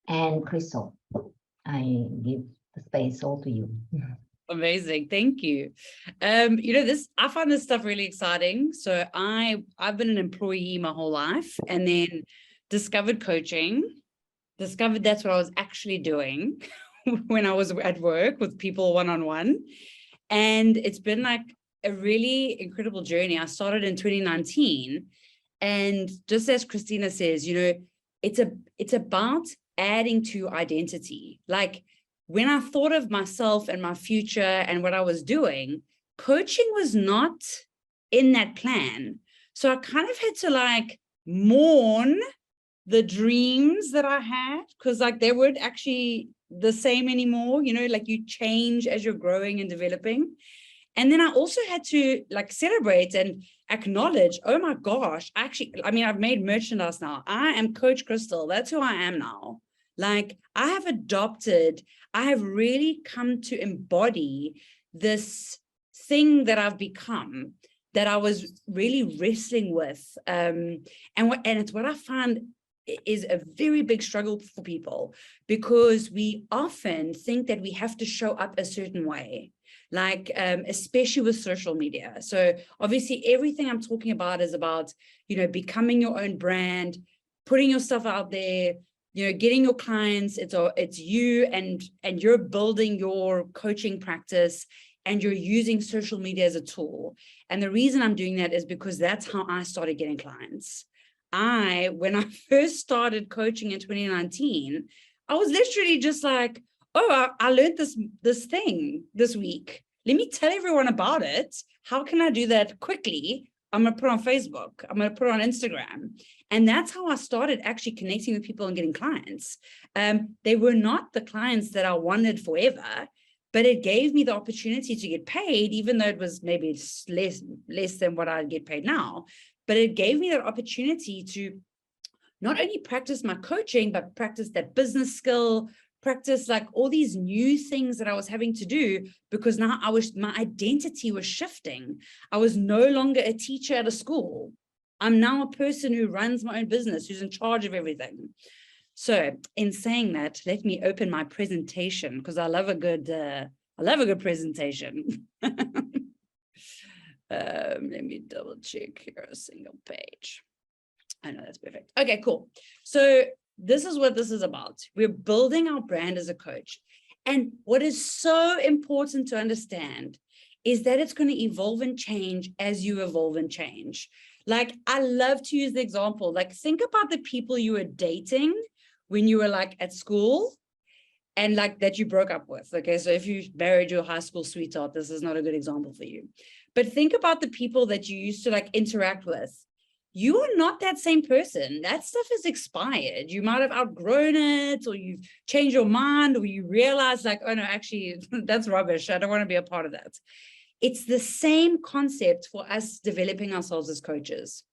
And Krystle, I give the space all to you. Amazing. Thank you. I find this stuff really exciting. So I've been an employee my whole life, and then discovered coaching, discovered that's what I was actually doing when I was at work with people one-on-one. And it's been like a really incredible journey. I started in 2019. And just as Christina says, it's about adding to identity. Like, when I thought of myself and my future and what I was doing, coaching was not in that plan. So I kind of had to like mourn the dreams that I had, because like they weren't actually the same anymore. Like you change as you're growing and developing. And then I also had to like celebrate and acknowledge, oh my gosh, I've made merchandise now. I am Coach Krystle. That's who I am now. Like I have really come to embody this thing that I've become, that I was really wrestling with. And it's what I find is a very big struggle for people, because we often think that we have to show up a certain way, like especially with social media. So obviously everything I'm talking about is about, becoming your own brand, putting yourself out there, getting your clients. It's you, and you're building your coaching practice, and you're using social media as a tool. And the reason I'm doing that is because that's how I started getting clients. When I first started coaching in 2019, I was literally just like, oh, I learned this thing this week. Let me tell everyone about it. How can I do that quickly? I'm going to put it on Facebook. I'm going to put it on Instagram. And that's how I started actually connecting with people and getting clients. They were not the clients that I wanted forever, but it gave me the opportunity to get paid, even though it was maybe less than what I'd get paid now. But it gave me that opportunity to not only practice my coaching, but practice that business skill, practice like all these new things that I was having to do, because now my identity was shifting. I was no longer a teacher at a school. I'm now a person who runs my own business, who's in charge of everything. So in saying that, let me open my presentation, because I love a good presentation. Let me double check here, a single page. I know that's perfect. Okay, cool. So this is what this is about. We're building our brand as a coach. And what is so important to understand is that it's going to evolve and change as you evolve and change. Like, I love to use the example, like, think about the people you were dating when you were like at school, and like that you broke up with. Okay, so if you married your high school sweetheart, this is not a good example for you. But think about the people that you used to like interact with. You are not that same person. That stuff is expired. You might have outgrown it, or you've changed your mind, or you realize like, oh no, actually, that's rubbish. I don't want to be a part of that. It's the same concept for us developing ourselves as coaches.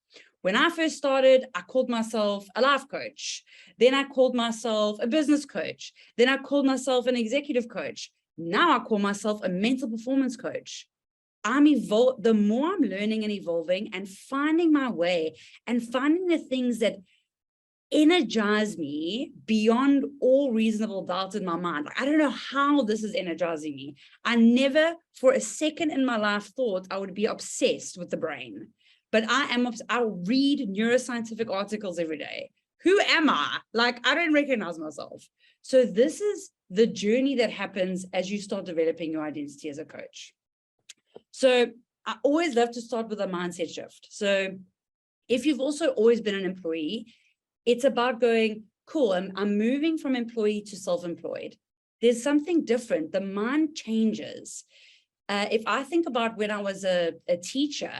When I first started, I called myself a life coach. Then I called myself a business coach. Then I called myself an executive coach. Now I call myself a mental performance coach. The more I'm learning and evolving and finding my way and finding the things that energize me beyond all reasonable doubt in my mind. Like, I don't know how this is energizing me. I never for a second in my life thought I would be obsessed with the brain, but I read neuroscientific articles every day. Who am I? Like, I don't recognize myself. So this is the journey that happens as you start developing your identity as a coach. So I always love to start with a mindset shift. So if you've also always been an employee, it's about going, cool, I'm moving from employee to self-employed. There's something different. The mind changes. If I think about when I was a teacher,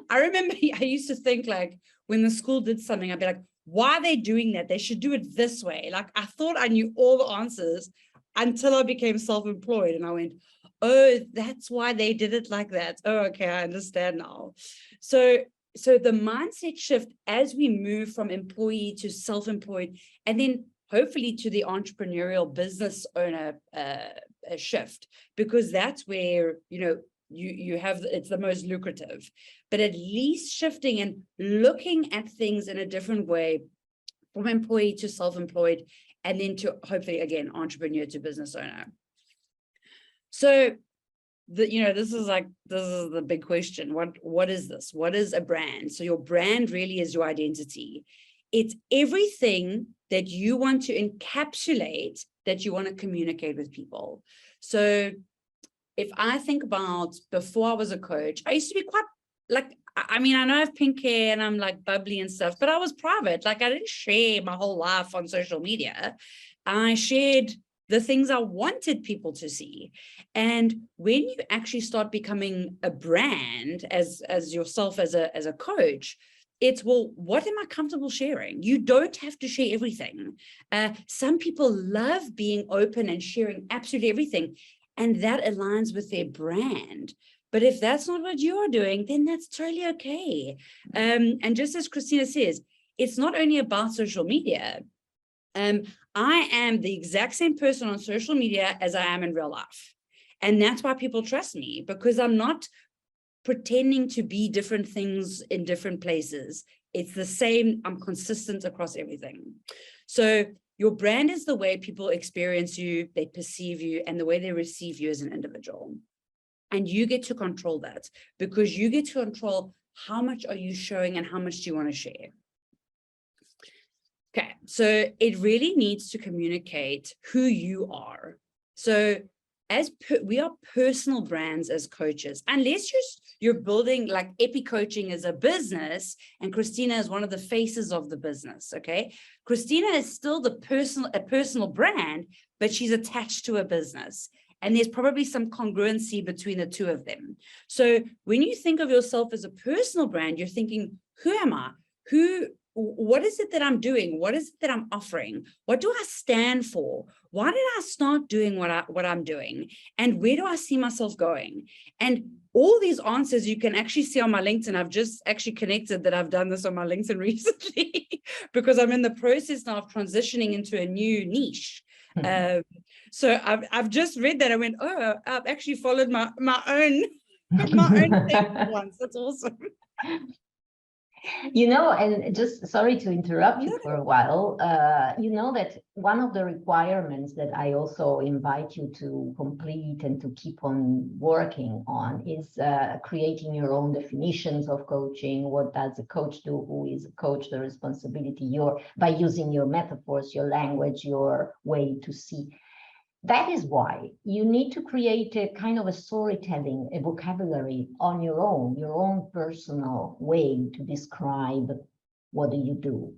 I remember I used to think like when the school did something, I'd be like, why are they doing that? They should do it this way. Like, I thought I knew all the answers until I became self-employed, and I went, oh, that's why they did it like that. Oh, okay, I understand now. So the mindset shift as we move from employee to self-employed, and then hopefully to the entrepreneurial business owner shift, because that's where, you have, it's the most lucrative. But at least shifting and looking at things in a different way from employee to self-employed, and then to hopefully, again, entrepreneur to business owner. So this is the big question. What is this? What is a brand? So your brand really is your identity. It's everything that you want to encapsulate, that you want to communicate with people. So if I think about before I was a coach, I used to be quite I know I have pink hair and I'm like bubbly and stuff, but I was private. Like I didn't share my whole life on social media. I shared the things I wanted people to see. And when you actually start becoming a brand as yourself as a coach, it's, well, what am I comfortable sharing? You don't have to share everything. Some people love being open and sharing absolutely everything, and that aligns with their brand. But if that's not what you are doing, then that's totally okay. And just as Christina says, it's not only about social media. I am the exact same person on social media as I am in real life. And that's why people trust me, because I'm not pretending to be different things in different places. It's the same. I'm consistent across everything. So your brand is the way people experience you, they perceive you, and the way they receive you as an individual. And you get to control that, because you get to control how much are you showing and how much do you want to share. Okay, so it really needs to communicate who you are. So we are personal brands as coaches, unless you're building like Epi Coaching as a business, and Christina is one of the faces of the business. Okay, Christina is still a personal brand, but she's attached to a business. And there's probably some congruency between the two of them. So when you think of yourself as a personal brand, you're thinking, who am I? What is it that I'm doing? What is it that I'm offering? What do I stand for? Why did I start doing what I'm doing? And where do I see myself going? And all these answers you can actually see on my LinkedIn. I've just actually connected that I've done this on my LinkedIn recently because I'm in the process now of transitioning into a new niche. So I've just read that. I went, oh, I've actually followed my own thing once. That's awesome. And just sorry to interrupt you for a while. That one of the requirements that I also invite you to complete and to keep on working on is creating your own definitions of coaching. What does a coach do? Who is a coach? The responsibility, by using your metaphors, your language, your way to see. That is why you need to create a kind of a storytelling, a vocabulary on your own personal way to describe what do you do.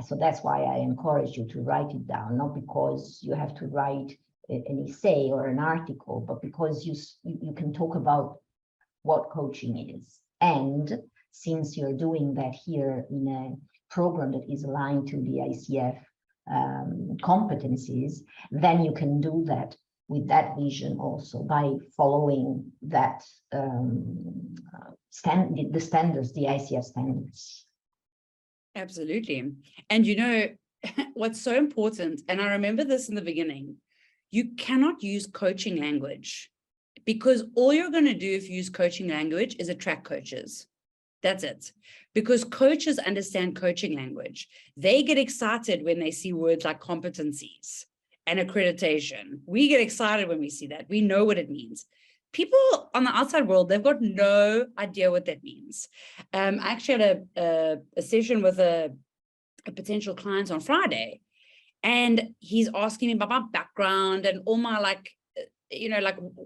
So that's why I encourage you to write it down, not because you have to write an essay or an article, but because you can talk about what coaching is. And since you're doing that here in a program that is aligned to the ICF competencies, then you can do that with that vision also by following that the standards, the ICF standards. Absolutely. And what's so important, and I remember this in the beginning, you cannot use coaching language, because all you're going to do if you use coaching language is attract coaches. That's it. Because coaches understand coaching language. They get excited when they see words like competencies and accreditation. We get excited when we see that. We know what it means. People on the outside world, they've got no idea what that means. I actually had a session with a potential client on Friday, and he's asking me about my background and all my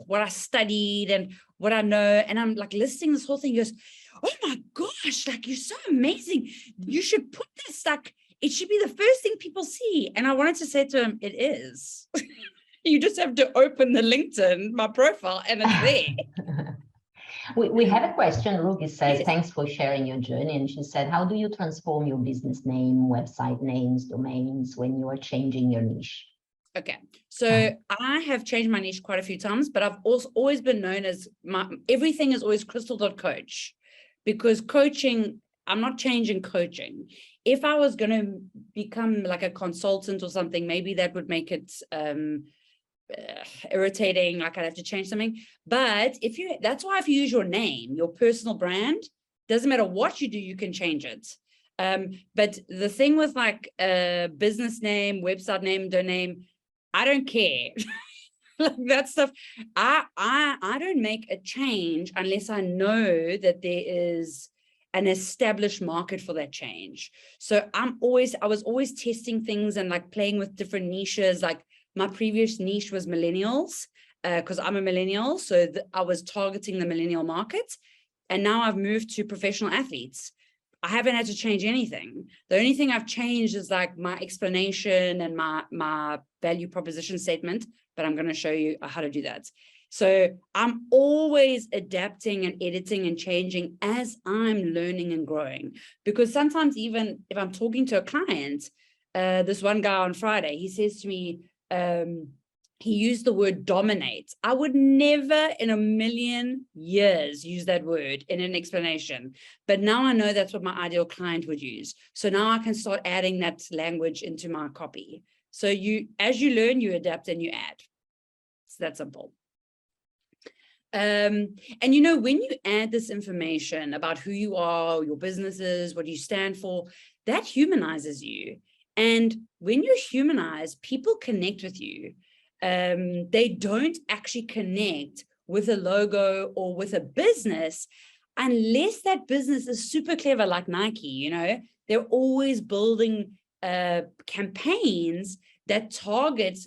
what I studied and what I know. And I'm like listing this whole thing. He goes, oh my gosh, you're so amazing. You should put this, it should be the first thing people see. And I wanted to say to him, it is. You just have to open the LinkedIn, my profile, and it's there. We have a question. Rugi says, yes. Thanks for sharing your journey. And she said, how do you transform your business name, website names, domains when you are changing your niche? Okay, so I have changed my niche quite a few times, but I've also always been known as everything is always Krystle.coach, because coaching, I'm not changing coaching. If I was going to become like a consultant or something, maybe that would make it irritating, like I'd have to change something. But that's why if you use your name, your personal brand, doesn't matter what you do, you can change it. But the thing with like business name, website name, domain, I don't care. Like that stuff, I don't make a change unless I know that there is an established market for that change. So I was always testing things and like playing with different niches. Like my previous niche was millennials, because I'm a millennial. So I was targeting the millennial market. And now I've moved to professional athletes. I haven't had to change anything. The only thing I've changed is like my explanation and my value proposition statement, but I'm going to show you how to do that. So I'm always adapting and editing and changing as I'm learning and growing, because sometimes even if I'm talking to a client, this one guy on Friday, he says to me, he used the word dominate. I would never in a million years use that word in an explanation, but now I know that's what my ideal client would use. So now I can start adding that language into my copy. So as you learn, you adapt and you add. It's that simple. And you know, when you add this information about who you are, your businesses, what you stand for, that humanizes you. And when you're humanized, people connect with you. They don't actually connect with a logo or with a business unless that business is super clever, like Nike. You know, they're always building campaigns that target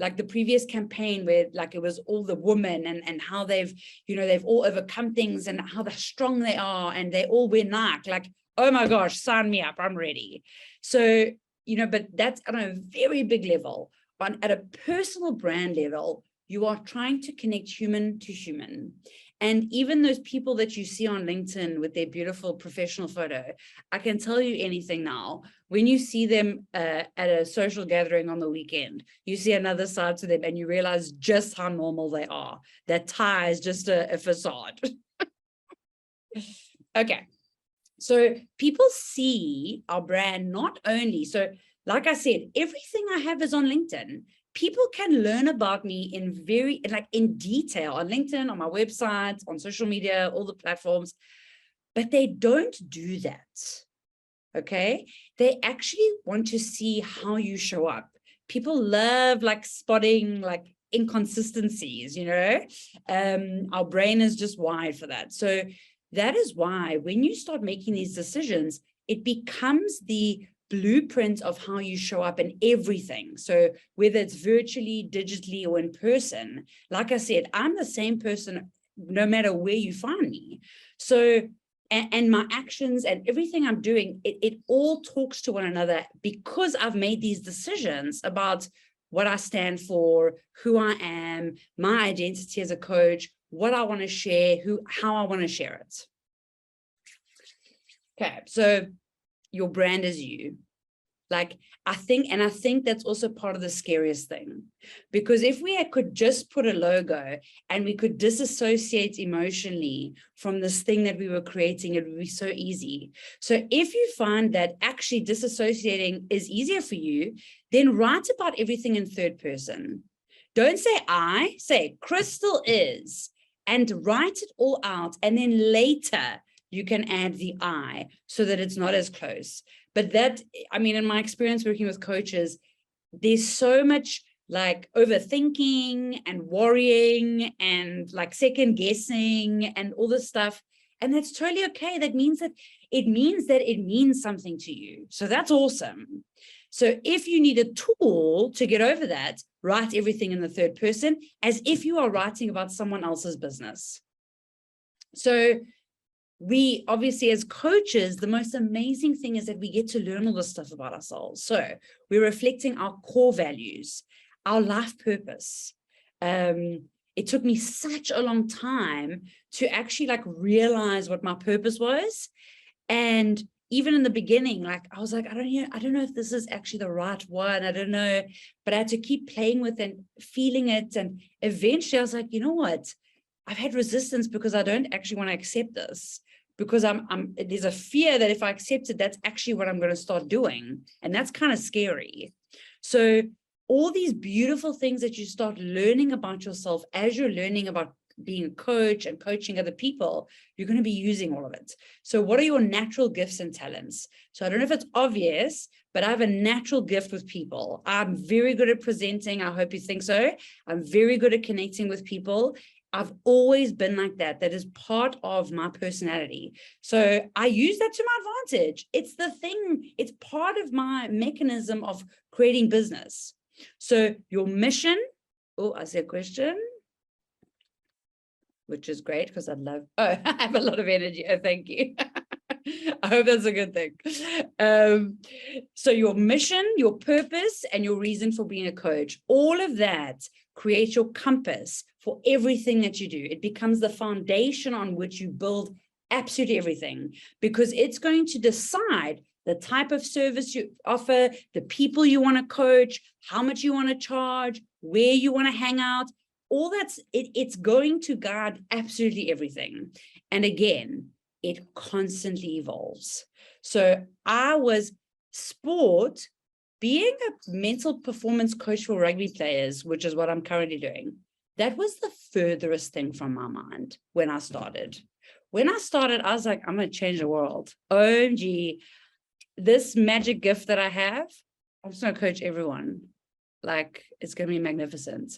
like the previous campaign where like it was all the women and how they've all overcome things and how strong they are, and they all wear Nike. Like, oh my gosh, sign me up, I'm ready. So, you know, but that's on a very big level. But at a personal brand level, you are trying to connect human to human. And even those people that you see on LinkedIn with their beautiful professional photo, I can tell you anything now. When you see them at a social gathering on the weekend, you see another side to them and you realize just how normal they are. That tie is just a facade. Okay. So people see our brand not only, so like I said, everything I have is on LinkedIn. People can learn about me in detail on LinkedIn, on my website, on social media, all the platforms, but they don't do that. Okay. They actually want to see how you show up. People love like spotting like inconsistencies, you know, our brain is just wired for that. So that is why when you start making these decisions, it becomes the blueprint of how you show up in everything. So whether it's virtually, digitally, or in person, like I said, I'm the same person no matter where you find me. So, and my actions and everything I'm doing, it all talks to one another because I've made these decisions about what I stand for, who I am, my identity as a coach, what I want to share, how I want to share it. Okay, so your brand is you. Like, I think that's also part of the scariest thing, because if we could just put a logo and we could disassociate emotionally from this thing that we were creating, it would be so easy. So if you find that actually disassociating is easier for you, then write about everything in third person. Don't say I, say Krystle is, and write it all out. And then later you can add the I so that it's not as close. But that, I mean, in my experience working with coaches, there's so much like overthinking and worrying and like second guessing and all this stuff. And that's totally okay. That means that it means something to you. So that's awesome. So if you need a tool to get over that, write everything in the third person as if you are writing about someone else's business. So we obviously, as coaches, the most amazing thing is that we get to learn all this stuff about ourselves. So we're reflecting our core values, our life purpose. It took me such a long time to actually like realize what my purpose was. And even in the beginning, like I was like, I don't know if this is actually the right one. I don't know, but I had to keep playing with and feeling it. And eventually I was like, you know what? I've had resistance because I don't actually want to accept this, because there's a fear that if I accept it, that's actually what I'm going to start doing. And that's kind of scary. So all these beautiful things that you start learning about yourself as you're learning about being a coach and coaching other people, you're going to be using all of it. So what are your natural gifts and talents? So I don't know if it's obvious, but I have a natural gift with people. I'm very good at presenting. I hope you think so. I'm very good at connecting with people. I've always been like that. That is part of my personality. So I use that to my advantage. It's the thing. It's part of my mechanism of creating business. So your mission, oh, I see a question, which is great because I'd love, oh, I have a lot of energy. Oh, thank you. I hope that's a good thing. So your mission, your purpose, and your reason for being a coach, all of that creates your compass for everything that you do. It becomes the foundation on which you build absolutely everything, because it's going to decide the type of service you offer, the people you want to coach, how much you want to charge, where you want to hang out. All that's it's going to guide absolutely everything. And again, it constantly evolves. So I was being a mental performance coach for rugby players, which is what I'm currently doing. That was the furthest thing from my mind when I started. When I started, I was like, I'm going to change the world. OMG, this magic gift that I have, I'm just going to coach everyone. Like, it's going to be magnificent.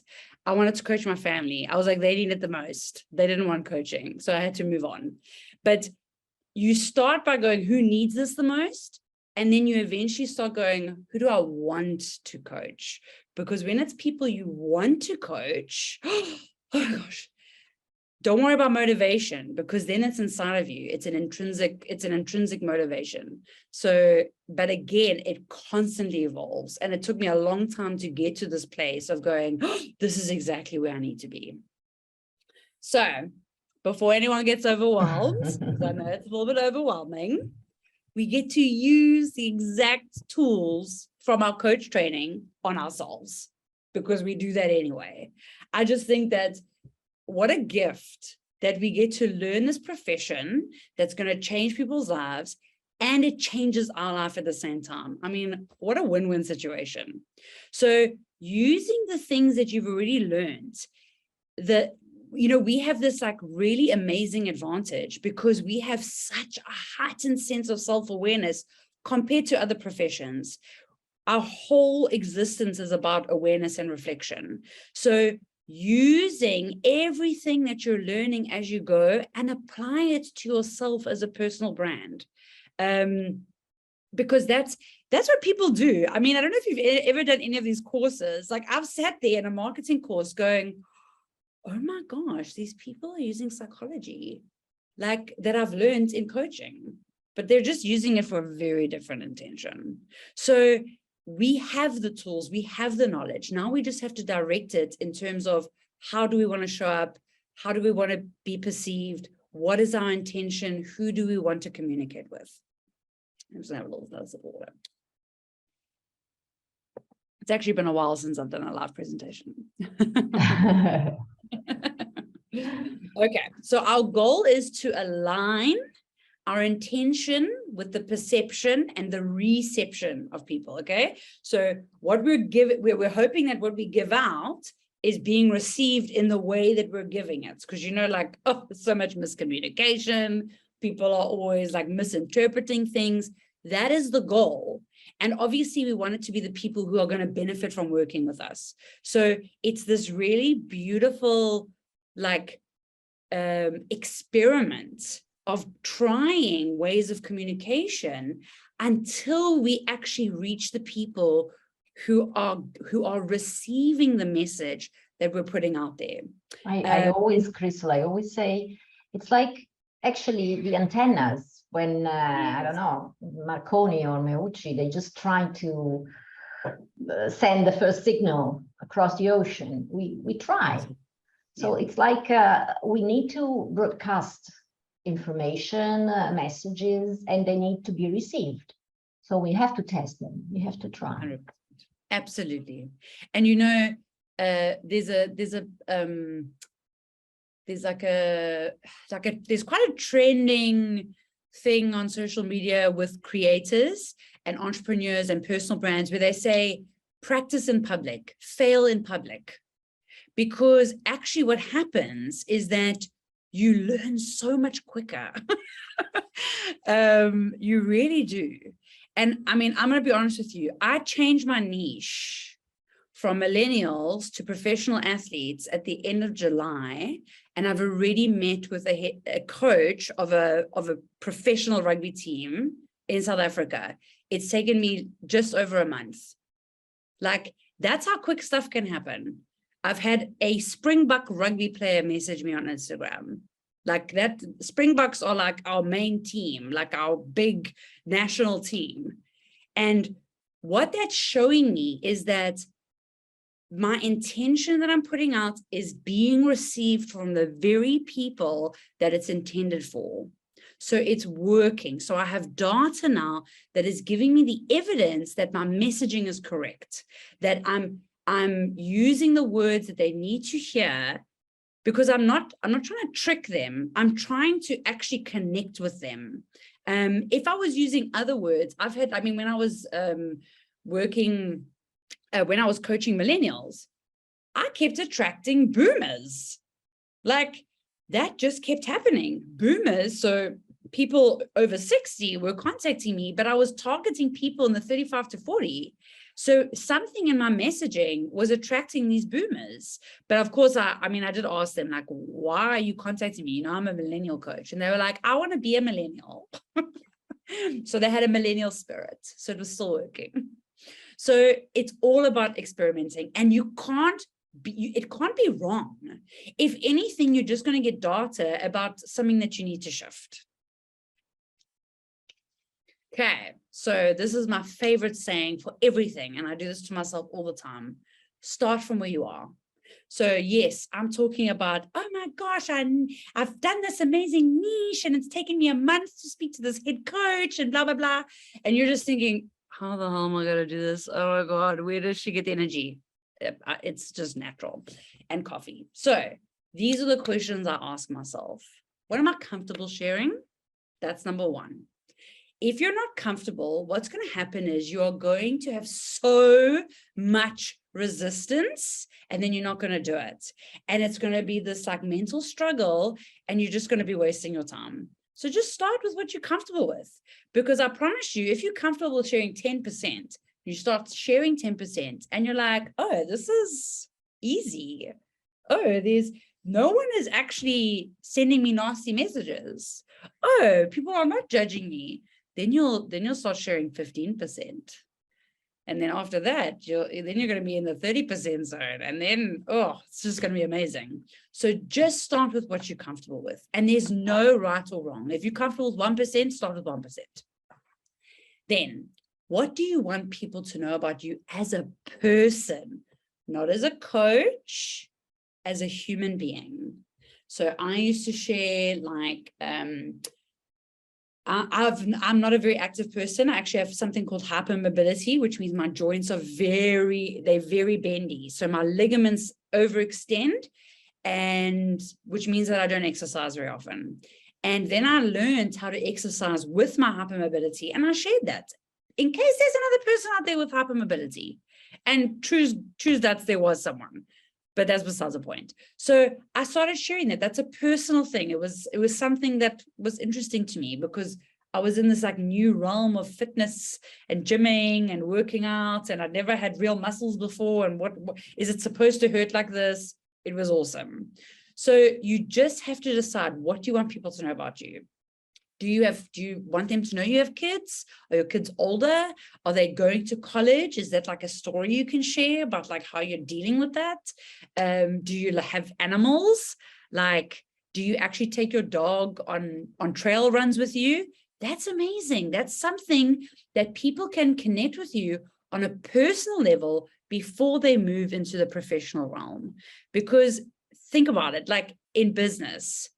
I wanted to coach my family. I was like, they need it the most. They didn't want coaching. So I had to move on. But you start by going, who needs this the most? And then you eventually start going, who do I want to coach? Because when it's people you want to coach, oh my gosh, don't worry about motivation, because then it's inside of you. It's an intrinsic motivation. So, but again, it constantly evolves. And it took me a long time to get to this place of going, oh, this is exactly where I need to be. So before anyone gets overwhelmed, because I know it's a little bit overwhelming, we get to use the exact tools from our coach training on ourselves, because we do that anyway. I just think that what a gift that we get to learn this profession that's going to change people's lives, and it changes our life at the same time. I mean, what a win-win situation. So using the things that you've already learned, we have this like really amazing advantage because we have such a heightened sense of self-awareness compared to other professions. Our whole existence is about awareness and reflection. So using everything that you're learning as you go and apply it to yourself as a personal brand. Because that's what people do. I mean, I don't know if you've ever done any of these courses. Like, I've sat there in a marketing course going, oh my gosh, these people are using psychology like that I've learned in coaching, but they're just using it for a very different intention. So we have the tools, we have the knowledge. Now we just have to direct it in terms of how do we want to show up? How do we want to be perceived? What is our intention? Who do we want to communicate with? I'm just going to have a little glass of water. It's actually been a while since I've done a live presentation. Okay, so our goal is to align our intention with the perception and the reception of people. Okay, so what we're hoping that what we give out is being received in the way that we're giving it, because like, oh, so much miscommunication, people are always like misinterpreting things. That is the goal. And obviously we want it to be the people who are going to benefit from working with us. So it's this really beautiful like experiment of trying ways of communication until we actually reach the people who are receiving the message that we're putting out there. I always, Krystle, I always say it's like actually the antennas when I don't know, Marconi or Meucci, they just try to send the first signal across the ocean. We try. So it's like we need to broadcast information, messages, and they need to be received. So we have to test them. We have to try. 100%. Absolutely. And there's quite a trending thing on social media with creators and entrepreneurs and personal brands where they say, practice in public, fail in public. because actually what happens is that you learn so much quicker. You really do. And I mean, I'm going to be honest with you. I changed my niche from millennials to professional athletes at the end of July. And I've already met with a coach of a professional rugby team in South Africa. It's taken me just over a month. Like, that's how quick stuff can happen. I've had a Springbok rugby player message me on Instagram. Like, that Springboks are like our main team, like our big national team. And what that's showing me is that my intention that I'm putting out is being received from the very people that it's intended for. So it's working. So I have data now that is giving me the evidence that my messaging is correct, that I'm using the words that they need to hear, because I'm not trying to trick them. I'm trying to actually connect with them. If I was using other words, when I was when I was coaching millennials, I kept attracting boomers. Like, that just kept happening. Boomers, so people over 60 were contacting me, but I was targeting people in the 35 to 40. So something in my messaging was attracting these boomers. But of course, I did ask them, like, why are you contacting me? You know, I'm a millennial coach. And they were like, I want to be a millennial. So they had a millennial spirit. So it was still working. So it's all about experimenting, and it can't be wrong. If anything, you're just going to get data about something that you need to shift. Okay, so this is my favorite saying for everything, and I do this to myself all the time. Start from where you are. So yes, I'm talking about, oh my gosh, I've done this amazing niche, and it's taken me a month to speak to this head coach and blah, blah, blah. And you're just thinking, how the hell am I going to do this? Oh my God, where does she get the energy? It's just natural, and coffee. So these are the questions I ask myself. What am I comfortable sharing? That's number one. If you're not comfortable, what's going to happen is you're going to have so much resistance, and then you're not going to do it. And it's going to be this like mental struggle, and you're just going to be wasting your time. So just start with what you're comfortable with, because I promise you, if you're comfortable with sharing 10%, you start sharing 10% and you're like, oh, this is easy. Oh, no one is actually sending me nasty messages. Oh, people are not judging me. Then you'll start sharing 15%. And then after that, you're going to be in the 30% zone. And then, it's just going to be amazing. So just start with what you're comfortable with. And there's no right or wrong. If you're comfortable with 1%, start with 1%. Then, what do you want people to know about you as a person? Not as a coach, as a human being. So I used to share like, I'm not a very active person. I actually have something called hypermobility, which means my joints are very bendy. So my ligaments overextend, and which means that I don't exercise very often. And then I learned how to exercise with my hypermobility, and I shared that in case there's another person out there with hypermobility. And true that there was someone. But that's besides the point. So I started sharing that. That's a personal thing. It was something that was interesting to me, because I was in this like new realm of fitness and gymming and working out, and I'd never had real muscles before. And what is it supposed to hurt like this? It was awesome. So you just have to decide, what do you want people to know about you? Do you want them to know you have kids? Are your kids older? Are they going to college? Is that like a story you can share about like how you're dealing with that? Do you have animals? Like, do you actually take your dog on trail runs with you? That's amazing. That's something that people can connect with you on a personal level before they move into the professional realm. Because think about it, like in business,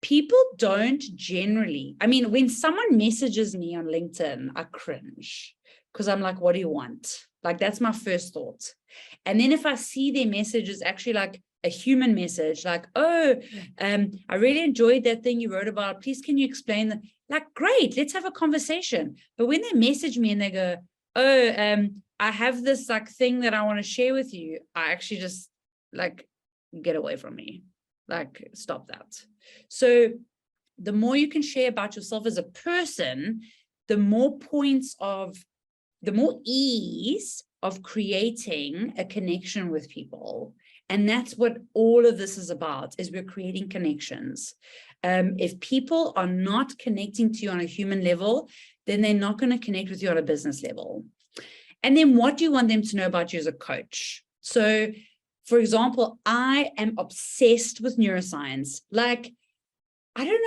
people don't generally, when someone messages me on LinkedIn, I cringe, because I'm like, what do you want? Like, that's my first thought. And then if I see their message is actually like a human message, like, I really enjoyed that thing you wrote about. Please, can you explain that? Like, great, let's have a conversation. But when they message me and they go, I have this like thing that I want to share with you, I actually just like, get away from me, like, stop that. So the more you can share about yourself as a person, the more ease of creating a connection with people. And that's what all of this is about, is we're creating connections. If people are not connecting to you on a human level, then they're not going to connect with you on a business level. And then what do you want them to know about you as a coach? So, for example, I am obsessed with neuroscience. Like, I don't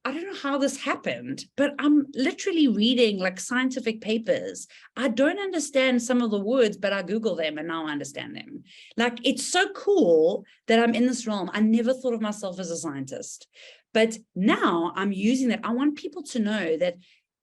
know how this happened, but I'm literally reading like scientific papers. I don't understand some of the words, but I Google them and now I understand them. Like, it's so cool that I'm in this realm. I never thought of myself as a scientist, but now I'm using that. I want people to know that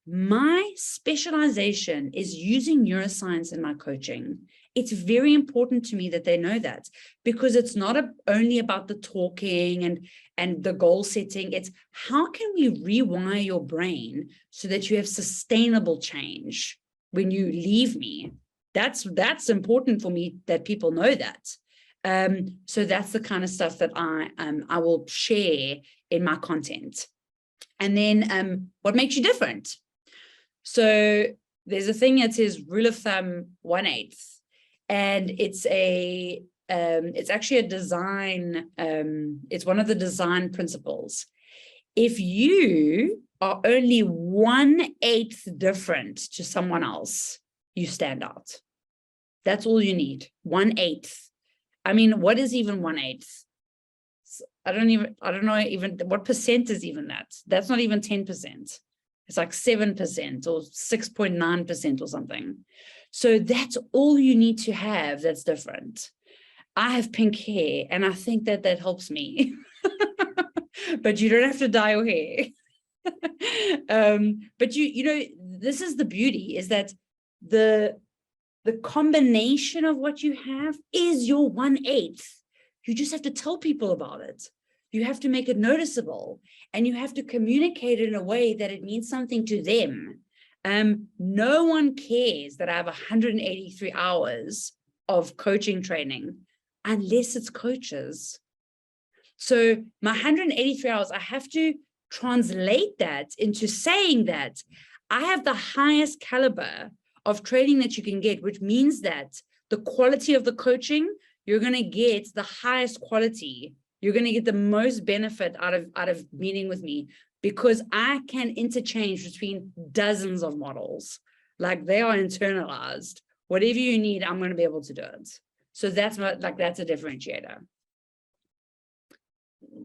my specialization is using neuroscience in my coaching. It's very important to me that they know that, because it's not only about the talking and the goal setting. It's how can we rewire your brain so that you have sustainable change when you leave me. That's important for me, that people know that. So that's the kind of stuff that I will share in my content. And then what makes you different? So there's a thing that says rule of thumb 1/8, and it's actually a design, it's one of the design principles. If you are only 1/8 different to someone else, you stand out. That's all you need, 1/8. I mean, what is even 1/8? I don't know even what percent is even that. That's not even 10%. It's like 7% or 6.9% or something. So that's all you need to have that's different. I have pink hair, and I think that helps me. But you don't have to dye your hair. But you know, this is the beauty, is that the combination of what you have is your 1/8. You just have to tell people about it. You have to make it noticeable, and you have to communicate it in a way that it means something to them. No one cares that I have 183 hours of coaching training unless it's coaches. So my 183 hours, I have to translate that into saying that I have the highest caliber of training that you can get, which means that the quality of the coaching, you're going to get the highest quality. You're going to get the most benefit out of meeting with me, because I can interchange between dozens of models. Like, they are internalized. Whatever you need, I'm going to be able to do it. So that's that's a differentiator.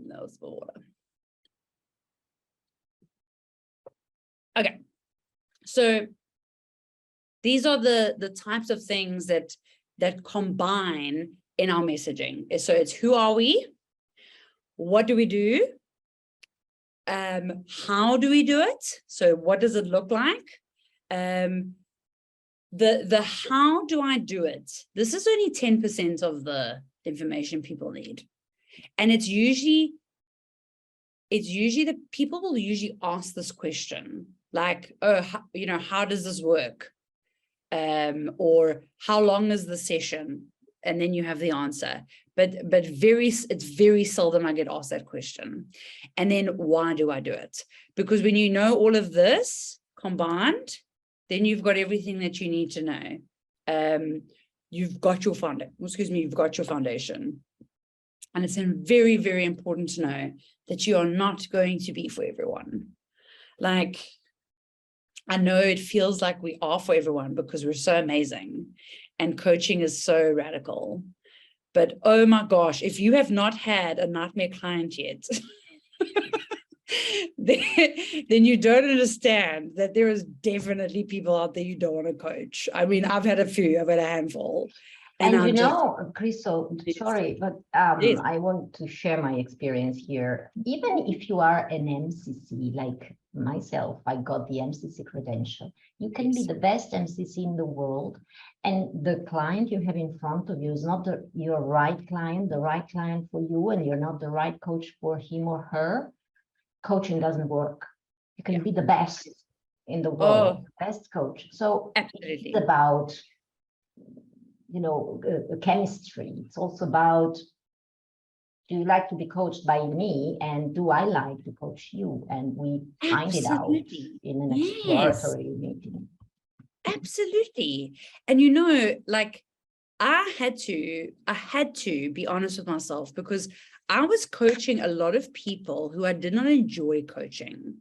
That was the water. Okay. So these are the types of things that combine in our messaging. So it's who are we? What do we do? How do we do it? So what does it look like? The how do I do it? This is only 10% of the information people need. And it's usually that people will usually ask this question, like, oh, how does this work? Or how long is the session? And then you have the answer. But it's very seldom I get asked that question. And then why do I do it? Because when you know all of this combined, then you've got everything that you need to know. You've got your foundation. And it's very, very important to know that you are not going to be for everyone. Like, I know it feels like we are for everyone because we're so amazing and coaching is so radical. But oh my gosh, if you have not had a nightmare client yet, then you don't understand that there is definitely people out there you don't want to coach. I mean, I've had a handful. And you know, Krystle, sorry, but I want to share my experience here. Even if you are an MCC, like myself, I got the MCC credential. You can be the best MCC in the world, and the client you have in front of you is not your right client, the right client for you, and you're not the right coach for him or her. Coaching doesn't work. You can be the best in the world, best coach. So absolutely, it's about chemistry. It's also about do you like to be coached by me? And do I like to coach you? And we find it out in an exploratory meeting. Absolutely. And you know, like I had to be honest with myself, because I was coaching a lot of people who I did not enjoy coaching.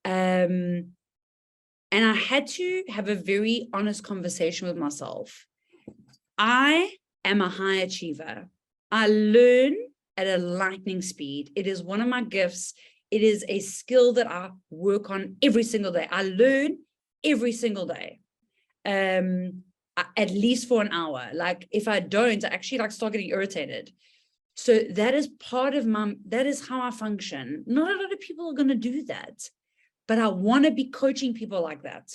And I had to have a very honest conversation with myself. I am a high achiever. I learn at a lightning speed. It is one of my gifts. It is a skill that I work on every single day. I learn every single day, at least for an hour. Like if I don't, I actually like start getting irritated. So that is part of that is how I function. Not a lot of people are going to do that, but I want to be coaching people like that.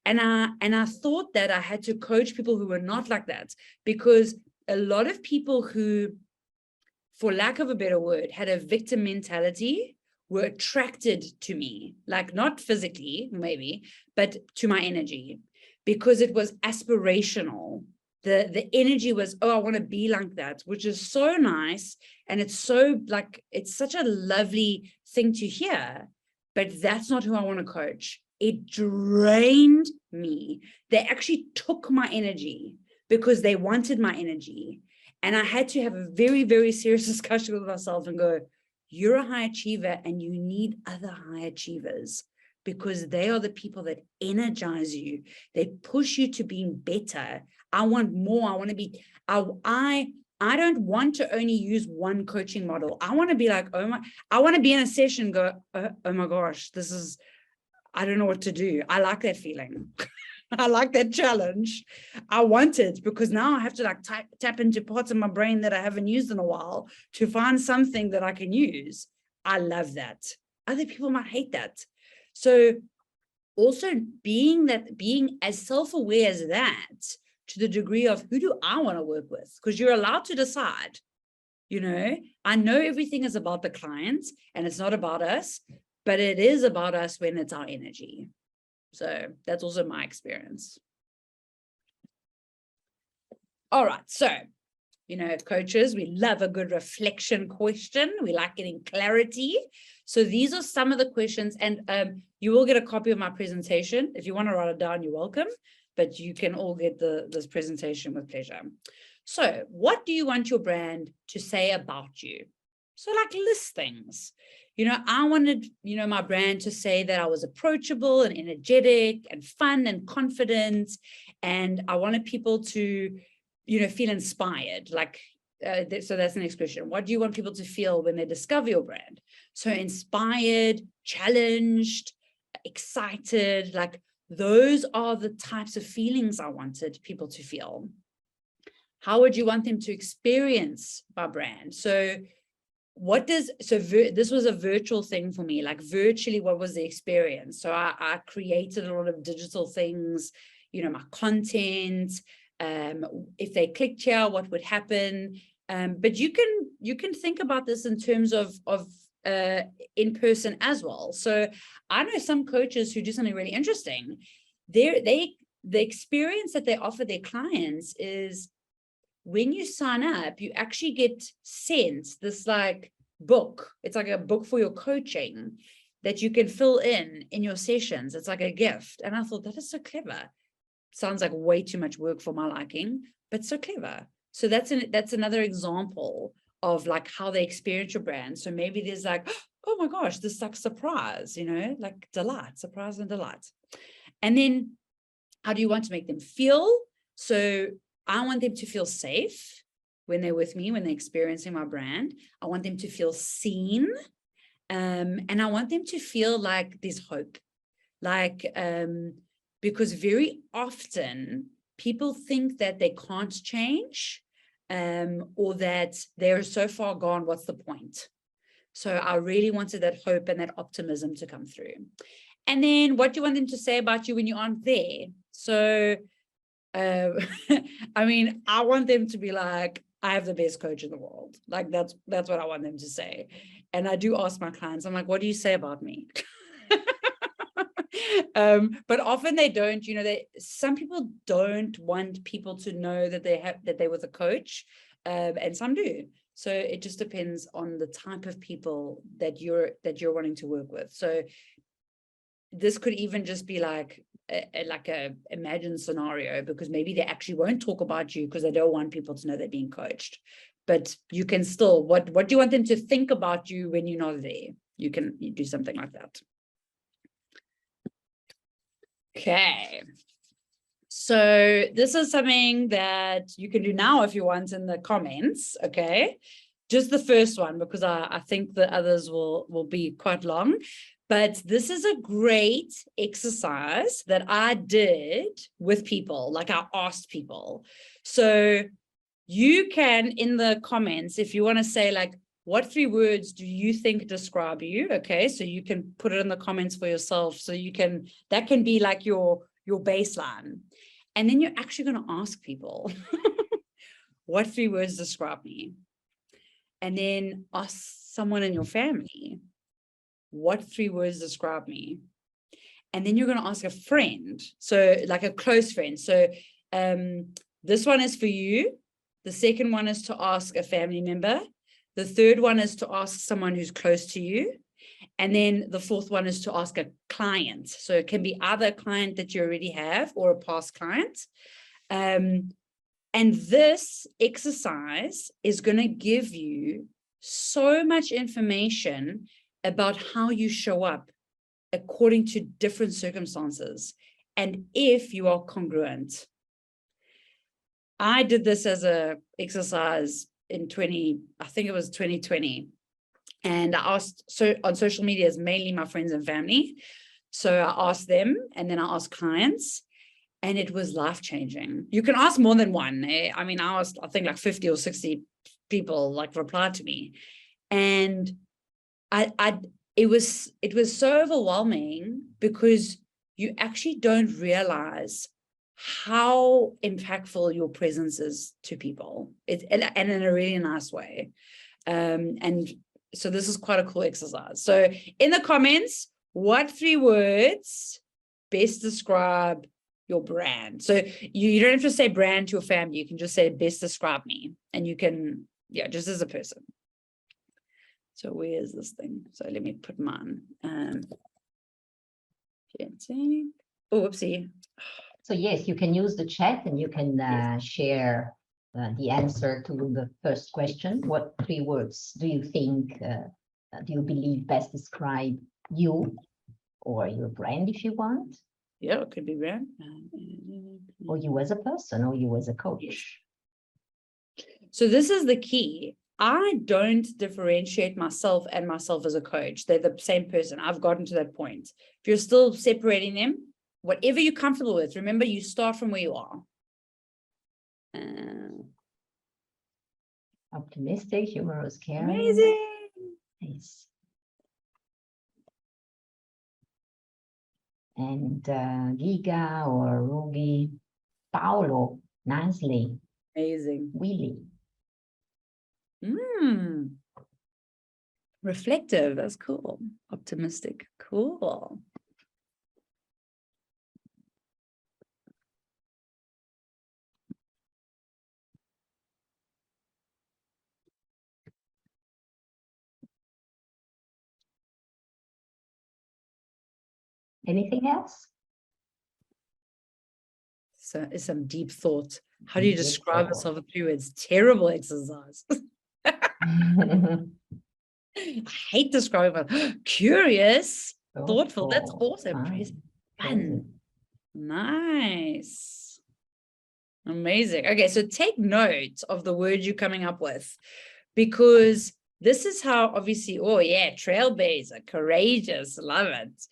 And I thought that I had to coach people who were not like that, because a lot of people who, for lack of a better word, had a victim mentality were attracted to me, like not physically maybe, but to my energy, because it was aspirational. The energy was, oh, I want to be like that, which is so nice. And it's so like, it's such a lovely thing to hear, but that's not who I want to coach. It drained me. They actually took my energy because they wanted my energy. And I had to have a very, very serious discussion with myself and go, you're a high achiever and you need other high achievers, because they are the people that energize you. They push you to being better. I want more. I want to be, I don't want to only use one coaching model. I want to be like, I want to be in a session and go, oh my gosh, I don't know what to do. I like that feeling. I like that challenge. I want it, because now I have to like tap into parts of my brain that I haven't used in a while to find something that I can use. I love that. Other people might hate that. So also being as self-aware as that, to the degree of who do I want to work with? Because you're allowed to decide, you know, I know everything is about the clients and it's not about us, but it is about us when it's our energy. So that's also my experience. All right. So, you know, coaches, we love a good reflection question. We like getting clarity. So these are some of the questions, and you will get a copy of my presentation. If you want to write it down, you're welcome, but you can all get this presentation with pleasure. So what do you want your brand to say about you? So like list things. You know, I wanted, you know, my brand to say that I was approachable and energetic and fun and confident. And I wanted people to, you know, feel inspired. Like, so that's the next question. What do you want people to feel when they discover your brand? So inspired, challenged, excited, like those are the types of feelings I wanted people to feel. How would you want them to experience my brand? So this was a virtual thing for me, like virtually, what was the experience? So I created a lot of digital things, you know, my content, if they clicked here, what would happen? But you can think about this in terms of in person as well. So I know some coaches who do something really interesting. The experience that they offer their clients is, when you sign up, you actually get sent this like book. It's like a book for your coaching that you can fill in your sessions. It's like a gift. And I thought, that is so clever. Sounds like way too much work for my liking, but so clever. So that's another example of like how they experience your brand. So maybe there's like, oh my gosh, this is like surprise, you know, like delight, surprise and delight. And then how do you want to make them feel? So I want them to feel safe when they're with me, when they're experiencing my brand. I want them to feel seen. And I want them to feel like there's hope. Like, because very often people think that they can't change, or that they're so far gone, what's the point? So I really wanted that hope and that optimism to come through. And then what do you want them to say about you when you aren't there? So I mean, I want them to be like, I have the best coach in the world. Like that's what I want them to say. And I do ask my clients, I'm like, what do you say about me? But often they don't, you know, some people don't want people to know that they're with a coach, and some do. So it just depends on the type of people that you're wanting to work with. So this could even just be like a imagined scenario, because maybe they actually won't talk about you because they don't want people to know they're being coached. But you can still, what do you want them to think about you when you're not there? You do something like that. Okay. So this is something that you can do now if you want in the comments, okay? Just the first one, because I think the others will be quite long. But this is a great exercise that I did with people, like I asked people. So you can, in the comments, if you want to say like, what 3 words do you think describe you? Okay, so you can put it in the comments for yourself. So that can be like your baseline. And then you're actually going to ask people, what 3 words describe me? And then ask someone in your family, what 3 words describe me? And then you're going to ask a friend, so like a close friend. So this one is for you. The second one is to ask a family member. The third one is to ask someone who's close to you. And then the fourth one is to ask a client. So it can be either a client that you already have or a past client. And this exercise is going to give you so much information about how you show up according to different circumstances and if you are congruent. I did this as a exercise in I think it was 2020. And I asked, so on social media is mainly my friends and family. So I asked them, and then I asked clients, and it was life-changing. You can ask more than one. I mean, I asked, I think like 50 or 60 people like replied to me. And it was so overwhelming, because you actually don't realize how impactful your presence is to people. And in a really nice way. And so this is quite a cool exercise. So in the comments, what 3 words best describe your brand? So you don't have to say brand to your family. You can just say best describe me. And you can, just as a person. So where is this thing? So let me put mine. Oh, whoopsie. So yes, you can use the chat and you can share the answer to the first question. What 3 words do you think, do you believe best describe you or your brand, if you want? Yeah, it could be brand. Or you as a person, or you as a coach. So this is the key. I don't differentiate myself and myself as a coach. They're the same person. I've gotten to that point. If you're still separating them, whatever you're comfortable with, remember, you start from where you are. Optimistic, humorous, caring. Amazing. Nice. And Giga or Rugi, Paolo, nicely. Amazing. Willie. Reflective, that's cool. Optimistic, cool. Anything else? So it's some deep thought. How do you describe yourself in 3 words? Terrible exercise. I hate describing myself. Curious, thoughtful. That's also fun. Nice. Amazing. Okay, so take note of the words you're coming up with, because this is how, obviously, oh yeah, trailblazer, courageous, love it.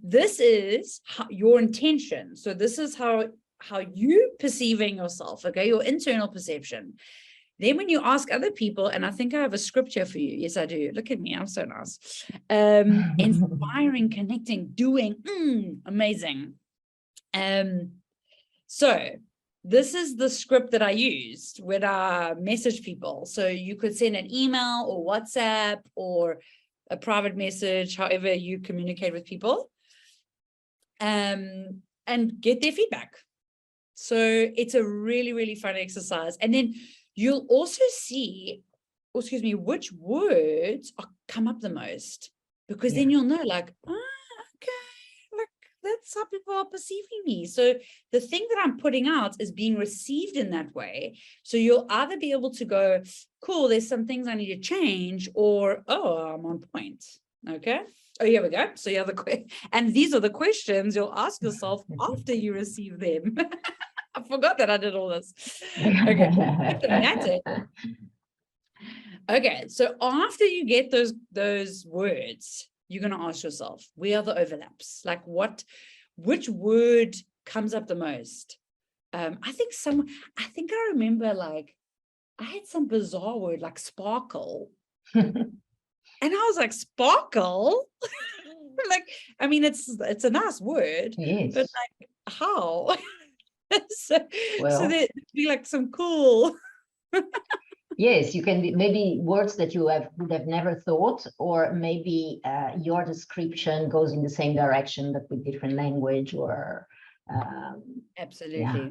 This is your intention. So this is how you perceiving yourself, okay, your internal perception. Then when you ask other people, and I think I have a scripture for you. Yes, I do. Look at me. I'm so nice. Inspiring, connecting, doing. Amazing. So this is the script that I used when I message people. So you could send an email or WhatsApp or a private message, however you communicate with people, and get their feedback. So it's a really, really fun exercise. And then you'll also see, or excuse me, which words come up the most, because then you'll know like, okay, like that's how people are perceiving me. So the thing that I'm putting out is being received in that way. So you'll either be able to go, cool, there's some things I need to change, or, oh, I'm on point. Okay. Oh, here we go. So you have and these are the questions you'll ask yourself after you receive them. I forgot that I did all this. Okay. Dramatic. Okay, so after you get those words, you're going to ask yourself, where are the overlaps? Like which word comes up the most? I think I remember, like, I had some bizarre word like sparkle. And I was like, sparkle? Like, I mean, it's a nice word, Yes. but like, how? so Well, there'd be like some cool. Yes, you can be maybe words that you would have never thought, or maybe your description goes in the same direction but with different language, or Absolutely. Yeah.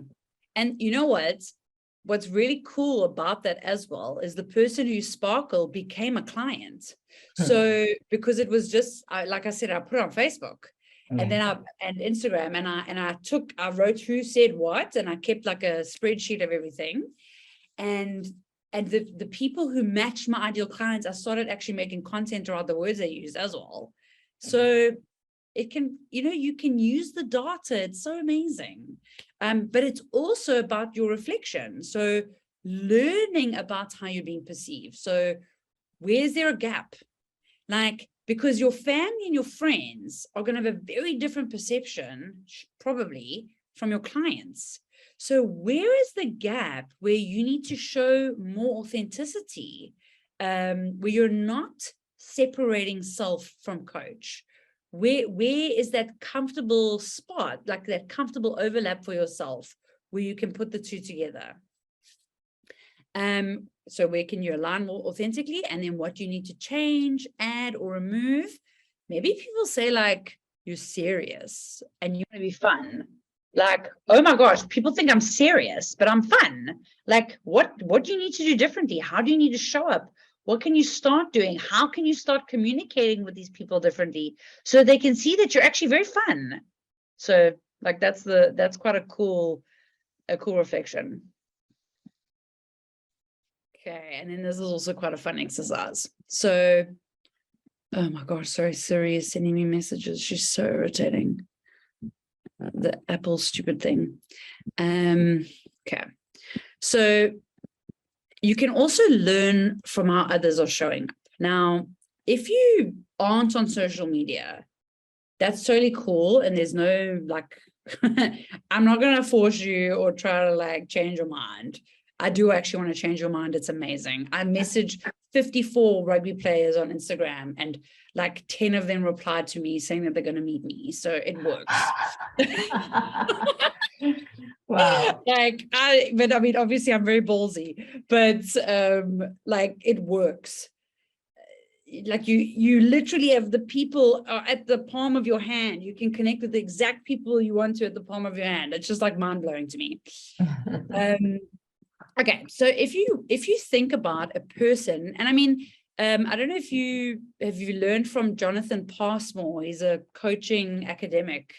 And you know what's really cool about that as well is the person who sparkled became a client. So because it was just like I said, I put it on Facebook. And then and Instagram, and I wrote who said what, and I kept like a spreadsheet of everything. And the people who matched my ideal clients, I started actually making content around the words they used as well. So it can, you can use the data. It's so amazing. But it's also about your reflection. So learning about how you're being perceived. So where's there a gap? Like, because your family and your friends are going to have a very different perception, probably, from your clients. So where is the gap where you need to show more authenticity, where you're not separating self from coach? Where is that comfortable spot, like that comfortable overlap for yourself, where you can put the two together? So where can you align more authentically, and then what you need to change, add, or remove? Maybe people say like, you're serious and you want to be fun. Like, oh my gosh, people think I'm serious, but I'm fun. Like, what do you need to do differently? How do you need to show up? What can you start doing? How can you start communicating with these people differently so they can see that you're actually very fun? So like, that's quite a cool reflection. Okay, and then this is also quite a fun exercise. So, oh my gosh, sorry, Siri is sending me messages. She's so irritating. The Apple stupid thing. Okay, so you can also learn from how others are showing up. Now, if you aren't on social media, that's totally cool, and there's no like, I'm not going to force you or try to like change your mind. I do actually want to change your mind. It's amazing. I messaged 54 rugby players on Instagram, and like 10 of them replied to me saying that they're going to meet me. So it works. Wow. But I mean, obviously I'm very ballsy, but like it works. Like you literally have the people at the palm of your hand. You can connect with the exact people you want to at the palm of your hand. It's just like mind-blowing to me. Okay, so if you think about a person, and I mean, I don't know if you learned from Jonathan Passmore. He's a coaching academic.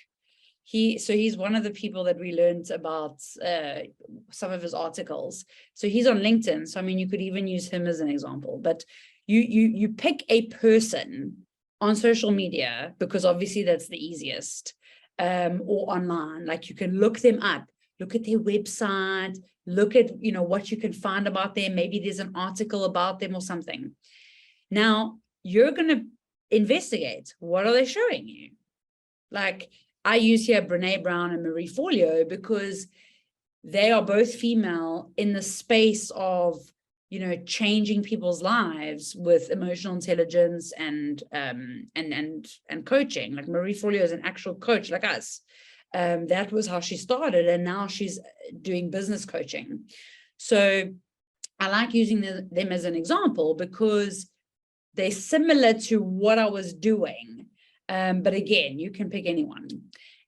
He's one of the people that we learned about some of his articles. So he's on LinkedIn. So I mean, you could even use him as an example. But you pick a person on social media, because obviously that's the easiest, or online. Like you can look them up, look at their website, look at what you can find about them. Maybe there's an article about them or something. Now you're going to investigate, what are they showing you? Like I use here Brene Brown and Marie Forleo, because they are both female in the space of changing people's lives with emotional intelligence and coaching. Like Marie Forleo is an actual coach like us. That was how she started, and now she's doing business coaching. So I like using them as an example, because they're similar to what I was doing. But again, you can pick anyone.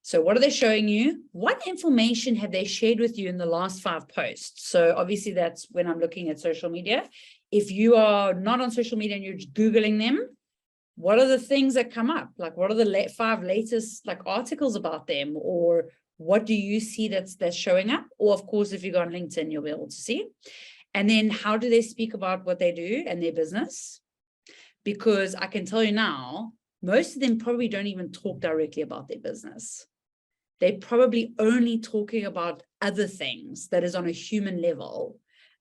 So what are they showing you? What information have they shared with you in the last 5 posts? So obviously that's when I'm looking at social media. If you are not on social media and you're just Googling them, what are the things that come up? Like, what are the 5 latest like articles about them? Or what do you see that's showing up? Or of course, if you go on LinkedIn, you'll be able to see. And then how do they speak about what they do and their business? Because I can tell you now, most of them probably don't even talk directly about their business. They're probably only talking about other things that is on a human level.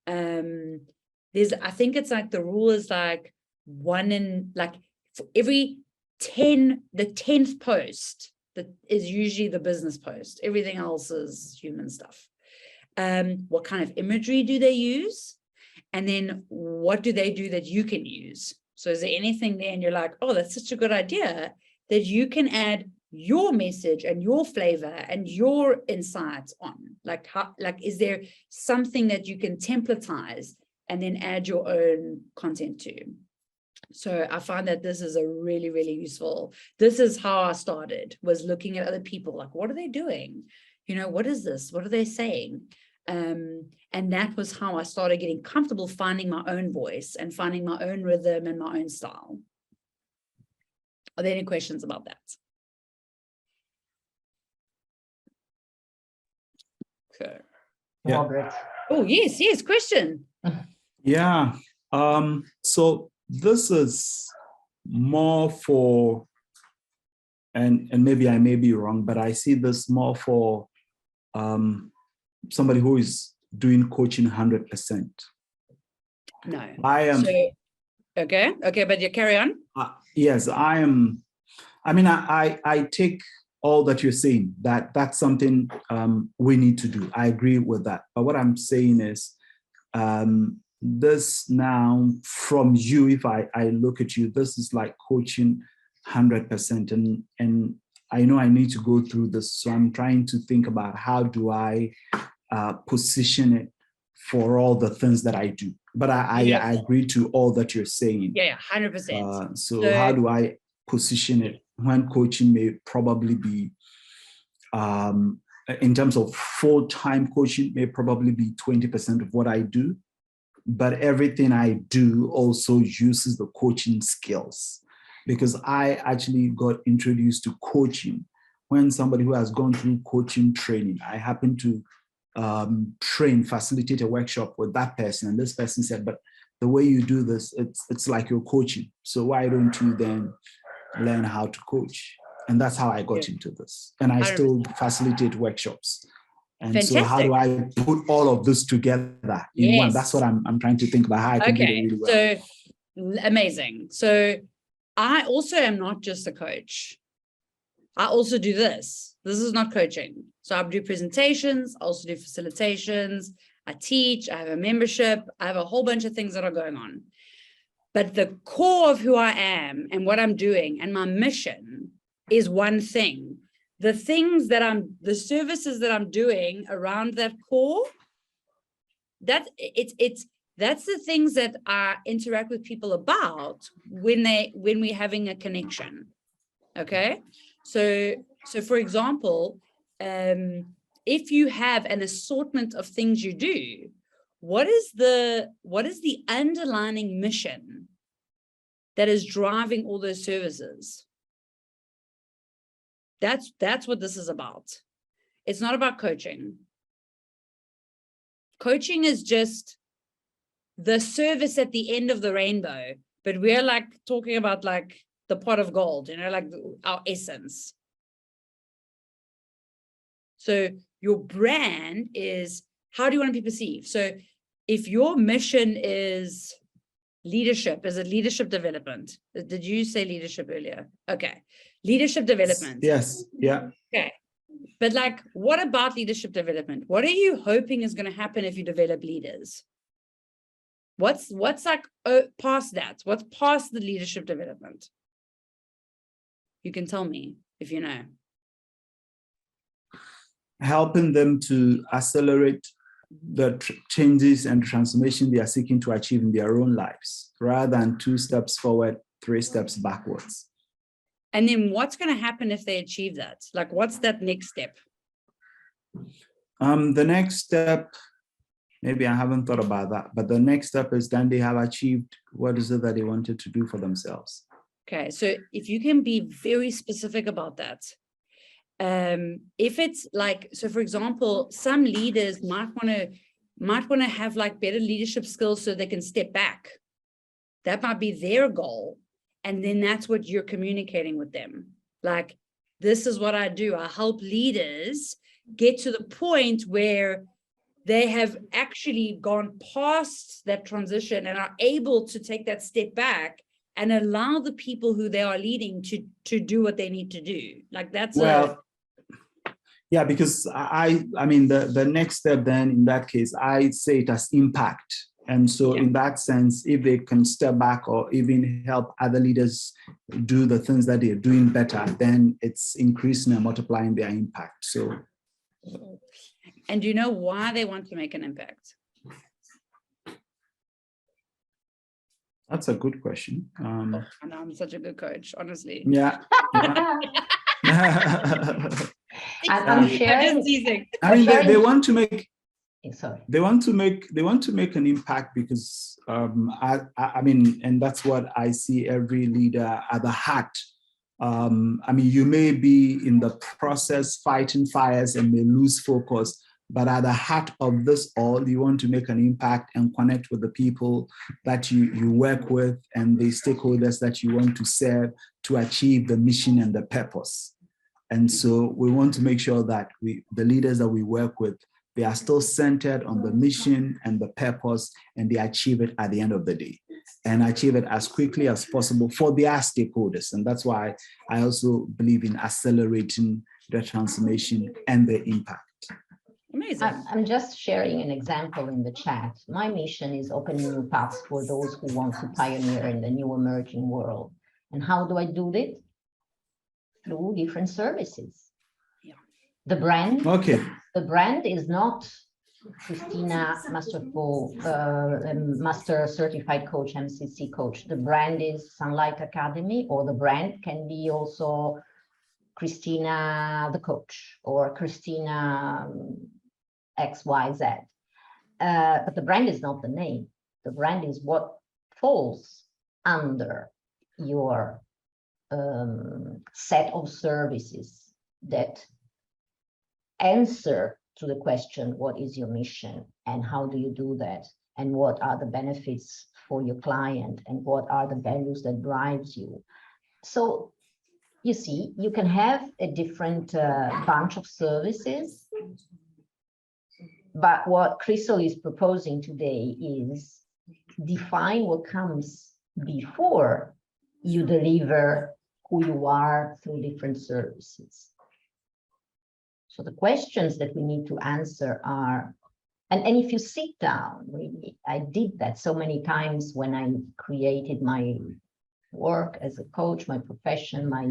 I think it's like the rule is like 1 in like for every 10, the 10th post that is usually the business post. Everything else is human stuff. What kind of imagery do they use? And then what do they do that you can use? So is there anything there and you're like, oh, that's such a good idea that you can add your message and your flavor and your insights on? Like, how, like, is there something that you can templatize and then add your own content to? So I find that this is a really, really useful. This is how I started, was looking at other people, like, what are they doing? You know, what is this? What are they saying? And that was how I started getting comfortable finding my own voice and finding my own rhythm and my own style. Are there any questions about that? Okay. Yeah. Robert. Oh, yes, question. Yeah. So this is more for, and maybe I may be wrong, but I see this more for somebody who is doing coaching 100%. No. I am. So, okay, but you carry on. Yes, I am. I mean, I take all that you're saying, that's something we need to do. I agree with that. But what I'm saying is, this now from you, if I look at you, this is like coaching 100%. And I know I need to go through this. So I'm trying to think about how do I position it for all the things that I do. But I agree to all that you're saying. Yeah, 100%. So how do I position it when coaching may probably be, in terms of full-time coaching, may probably be 20% of what I do, but everything I do also uses the coaching skills, because I actually got introduced to coaching when somebody who has gone through coaching training, I happened to facilitate a workshop with that person, and this person said, but the way you do this, it's like you're coaching. So why don't you then learn how to coach? And that's how I got into this. And I 100%. still facilitate workshops. And Fantastic. so how do I put all of this together in one? That's what I'm trying to think about, how I can do it really well. So amazing. So I also am not just a coach. I also do this. This is not coaching. So I do presentations, I also do facilitations, I teach, I have a membership, I have a whole bunch of things that are going on. But the core of who I am and what I'm doing and my mission is one thing. The things that the services that I'm doing around that core, that's the things that I interact with people about when we're having a connection. Okay. So for example, if you have an assortment of things you do, what is the underlying mission that is driving all those services? That's what this is about. It's not about coaching. Coaching is just the service at the end of the rainbow, but we're like talking about like the pot of gold, you know, like our essence. So your brand is, how do you want to be perceived? So if your mission is leadership, is it leadership development? Did you say leadership earlier? Okay. Leadership development. Yes. Yeah. Okay. But like, what about leadership development? What are you hoping is going to happen if you develop leaders? What's like past that? What's past the leadership development? You can tell me if you know. Helping them to accelerate the changes and transformation they are seeking to achieve in their own lives, rather than 2 steps forward, 3 steps backwards. And then what's going to happen if they achieve that? Like, what's that next step? The next step, maybe I haven't thought about that, but the next step is then they have achieved what is it that they wanted to do for themselves. Okay, so if you can be very specific about that, if it's like, so for example, some leaders might want to have like better leadership skills so they can step back. That might be their goal, and then that's what you're communicating with them. Like, this is what I do. I help leaders get to the point where they have actually gone past that transition and are able to take that step back and allow the people who they are leading to do what they need to do. Like, that's yeah, because I mean, the next step then in that case, I say it as impact. And so in that sense, if they can step back or even help other leaders do the things that they're doing better, then it's increasing and multiplying their impact. So. And do you know why they want to make an impact? That's a good question. I know I'm such a good coach, honestly. Yeah. I'm sharing. I mean, they want to make. Sorry. They want to make an impact because I mean, and that's what I see every leader at the heart. I mean, you may be in the process fighting fires and may lose focus, but at the heart of this all, you want to make an impact and connect with the people that you work with and the stakeholders that you want to serve to achieve the mission and the purpose. And so we want to make sure that the leaders that we work with, they are still centered on the mission and the purpose, and they achieve it at the end of the day and achieve it as quickly as possible for their stakeholders. And that's why I also believe in accelerating the transformation and the impact. Amazing. I'm just sharing an example in the chat. My mission is opening new paths for those who want to pioneer in the new emerging world. And how do I do it? Through different services. Yeah. The brand. Okay. The brand is not Christina Master Certified Coach, MCC Coach. The brand is Sunlight Academy, or the brand can be also Christina the Coach or Christina XYZ. But the brand is not the name. The brand is what falls under your set of services that answer to the question, what is your mission and how do you do that? And what are the benefits for your client and what are the values that drives you? So you see, you can have a different bunch of services, but what Krystle is proposing today is define what comes before you deliver who you are through different services. So the questions that we need to answer are, and if you sit down, really, I did that so many times when I created my work as a coach, my profession, my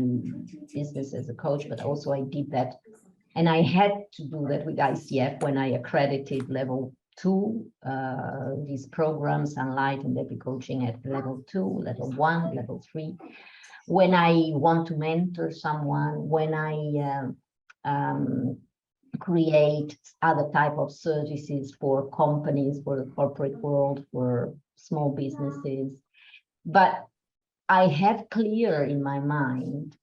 business as a coach, but also I did that. And I had to do that with ICF when I accredited level 2, these programs, Sunlight and Epic Coaching at level 2, level 1, level 3. When I want to mentor someone, when I create other type of services for companies, for the corporate world, for small businesses. But I have clear in my mind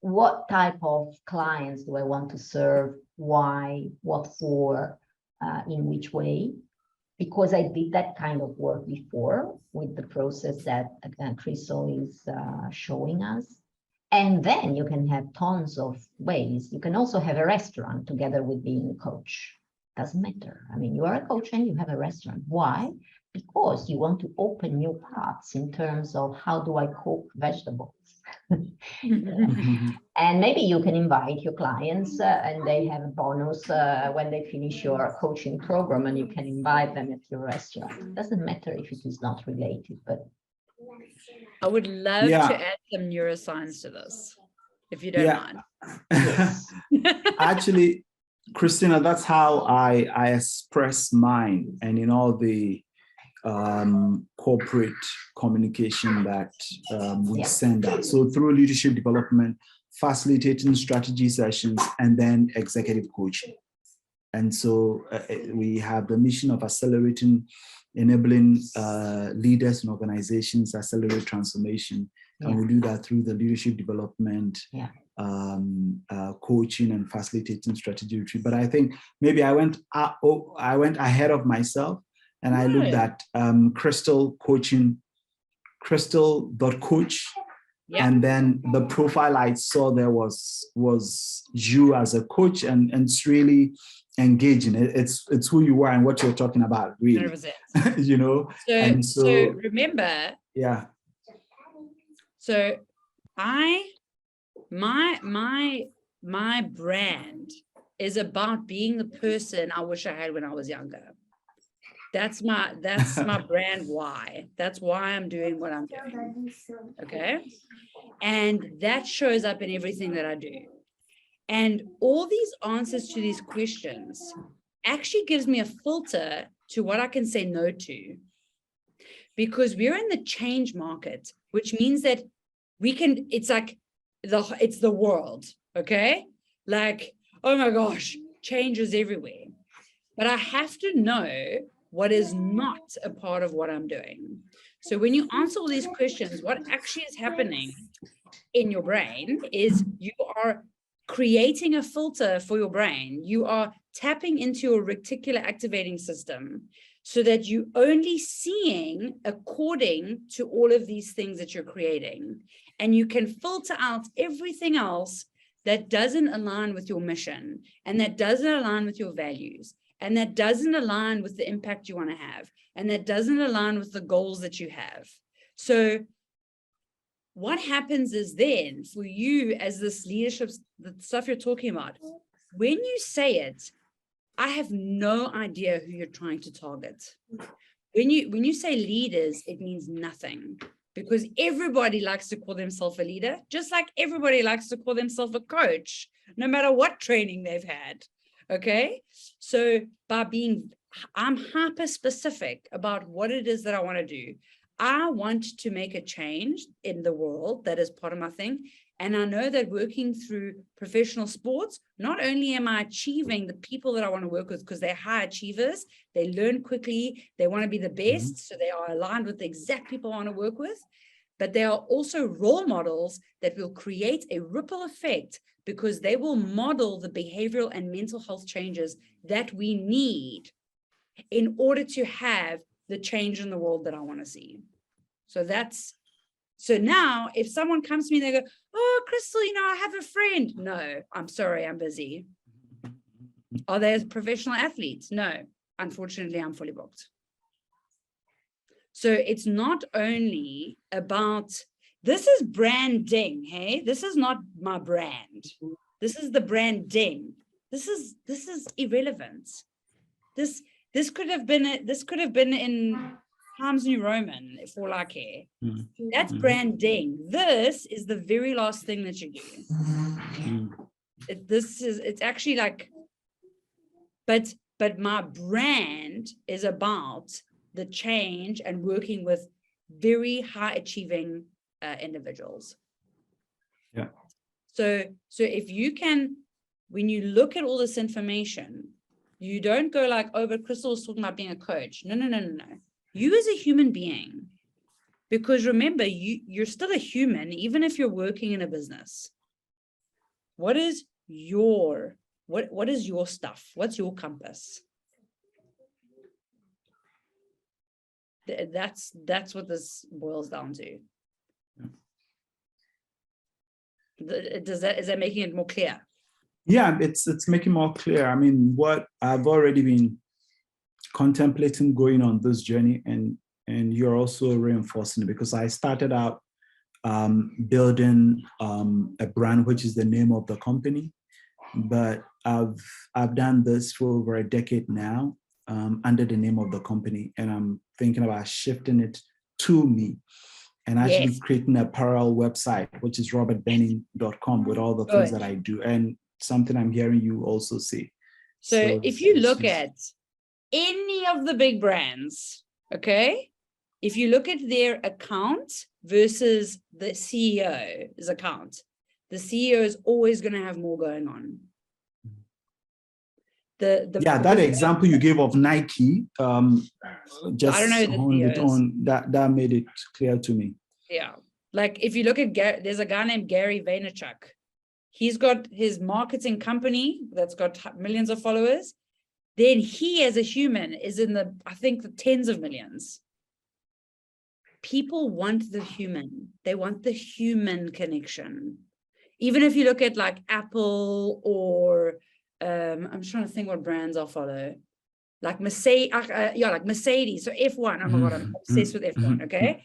what type of clients do I want to serve, why, what for, in which way, because I did that kind of work before with the process that Krystle is showing us. And then you can have tons of ways. You can also have a restaurant together with being a coach. Doesn't matter. I mean, you are a coach and you have a restaurant. Why? Because you want to open new paths in terms of how do I cook vegetables. And maybe you can invite your clients and they have a bonus when they finish your coaching program, and you can invite them at your restaurant. It doesn't matter if it is not related, but I would love to add some neuroscience to this, if you don't mind. Actually, Christina, that's how I express mine, and in all the corporate communication that we send out. So through leadership development, facilitating strategy sessions, and then executive coaching. And so we have the mission of enabling leaders and organizations accelerate transformation. And we do that through the leadership development, coaching, and facilitating strategy retreat. But I think maybe I went ahead of myself, and I looked at Krystle Coach. Yeah. And then the profile I saw there was you as a coach, and it's really engaging. It's who you are and what you're talking about, really. 100%. You know. So remember. Yeah. So my brand is about being the person I wish I had when I was younger. That's my brand why. That's why I'm doing what I'm doing. Okay. And that shows up in everything that I do. And all these answers to these questions actually gives me a filter to what I can say no to. Because we're in the change market, which means that it's like it's the world. Okay. Like, oh my gosh, change is everywhere. But I have to know what is not a part of what I'm doing. So when you answer all these questions, what actually is happening in your brain is you are creating a filter for your brain. You are tapping into your reticular activating system so that you're only seeing according to all of these things that you're creating. And you can filter out everything else that doesn't align with your mission and that doesn't align with your values. And that doesn't align with the impact you want to have. And that doesn't align with the goals that you have. So what happens is then for you as this leadership, the stuff you're talking about, when you say it, I have no idea who you're trying to target. When you say leaders, it means nothing because everybody likes to call themselves a leader, just like everybody likes to call themselves a coach, no matter what training they've had. Okay, so I'm hyper specific about what it is that I want to do. I want to make a change in the world. That is part of my thing. And I know that working through professional sports, not only am I achieving the people that I want to work with because they're high achievers, they learn quickly, they want to be the best, so they are aligned with the exact people I want to work with, but they are also role models that will create a ripple effect because they will model the behavioral and mental health changes that we need in order to have the change in the world that I want to see. So now if someone comes to me, they go, oh, Krystle, I have a friend. No, I'm sorry, I'm busy. Are they professional athletes? No, unfortunately, I'm fully booked. So it's not only about, this is branding, hey? This is not my brand. This is the branding. This is irrelevant. This could have been in Times New Roman, for all I care. That's branding. This is the very last thing that you do. It's actually like, but my brand is about the change and working with very high achieving individuals. Yeah. So if you can, when you look at all this information, you don't go like, oh, but Krystle was talking about being a coach. No. You as a human being, because remember, you're still a human, even if you're working in a business. What is your stuff? What's your compass? That's what this boils down to. Is that making it more clear? Yeah, it's making more clear. I mean, what I've already been contemplating going on this journey, and you're also reinforcing it, because I started out building a brand, which is the name of the company, but I've done this for over a decade now under the name of the company, and I'm thinking about shifting it to me and actually creating a parallel website, which is robertbenning.com, with all the things that I do, and something I'm hearing you also say. So if you look at any of the big brands, okay? If you look at their account versus the CEO's account, the CEO is always going to have more going on. That example you gave of Nike, just I don't know honed it on, that made it clear to me. Yeah. Like if you look at there's a guy named Gary Vaynerchuk. He's got his marketing company that's got millions of followers. Then he as a human is in I think the tens of millions. People want the human. They want the human connection. Even if you look at like Apple or I'm just trying to think what brands I'll follow. Like Mercedes, like Mercedes. So F1. Oh my God, I'm obsessed with F1. Okay.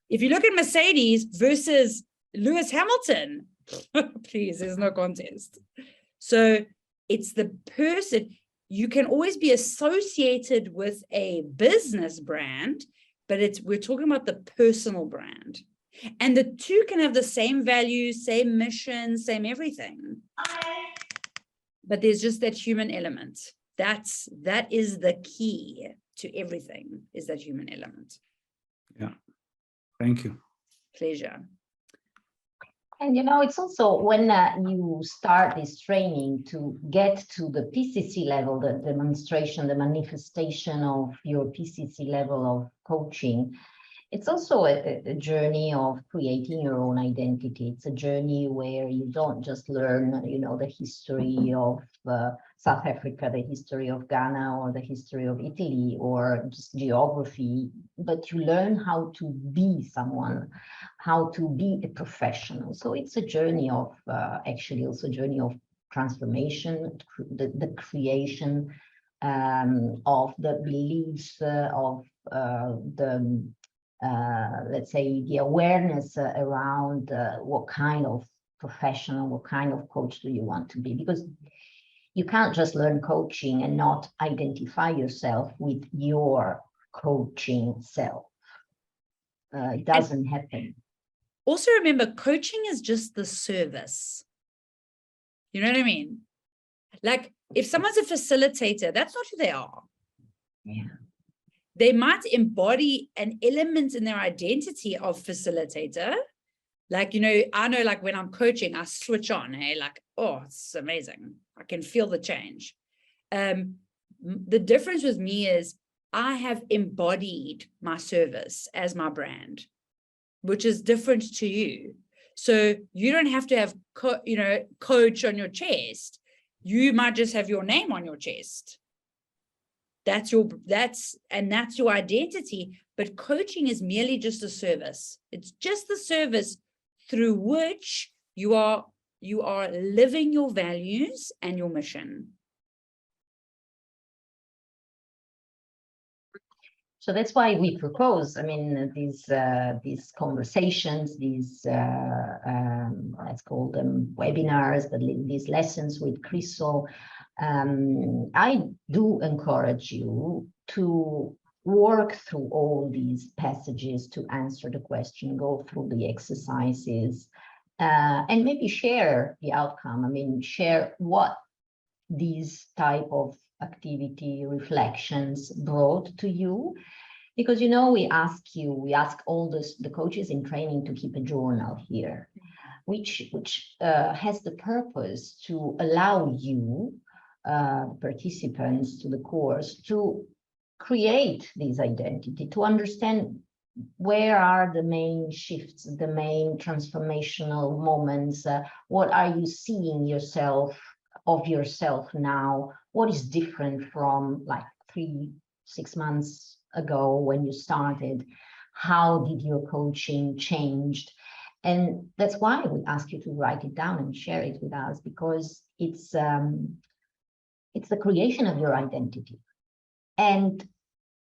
If you look at Mercedes versus Lewis Hamilton, please, there's no contest. So it's the person. You can always be associated with a business brand, but we're talking about the personal brand. And the two can have the same values, same mission, same everything. But there's just that human element. That is the key to everything, is that human element. Yeah. Thank you. Pleasure. And it's also when you start this training to get to the PCC level, the demonstration, the manifestation of your PCC level of coaching, it's also a journey of creating your own identity. It's a journey where you don't just learn, the history of South Africa, the history of Ghana, or the history of Italy, or just geography, but you learn how to be someone, how to be a professional. So it's a journey of, actually also a journey of transformation, the creation of the beliefs, of let's say, the awareness around what kind of professional, what kind of coach do you want to be? Because you can't just learn coaching and not identify yourself with your coaching self. It doesn't happen. Also remember, coaching is just the service. You know what I mean? Like if someone's a facilitator, that's not who they are. Yeah. They might embody an element in their identity of facilitator. Like, I know like when I'm coaching, I switch on, hey, like, oh, it's amazing. I can feel the change. The difference with me is I have embodied my service as my brand, which is different to you. So you don't have to have, coach on your chest. You might just have your name on your chest. That's your identity. But coaching is merely just a service. It's just the service through which you are living your values and your mission. So that's why we propose, these conversations, these, let's call them webinars, but these lessons with Krystle. I do encourage you to work through all these passages to answer the question, go through the exercises, and maybe share the outcome. Share what these type of activity reflections brought to you, because we ask all the coaches in training to keep a journal here, which has the purpose to allow you participants to the course to create this identity, to understand where are the main shifts, the main transformational moments, what are you seeing of yourself now, what is different from like 3-6 months ago when you started, how did your coaching changed? And that's why we ask you to write it down and share it with us, because it's the creation of your identity. And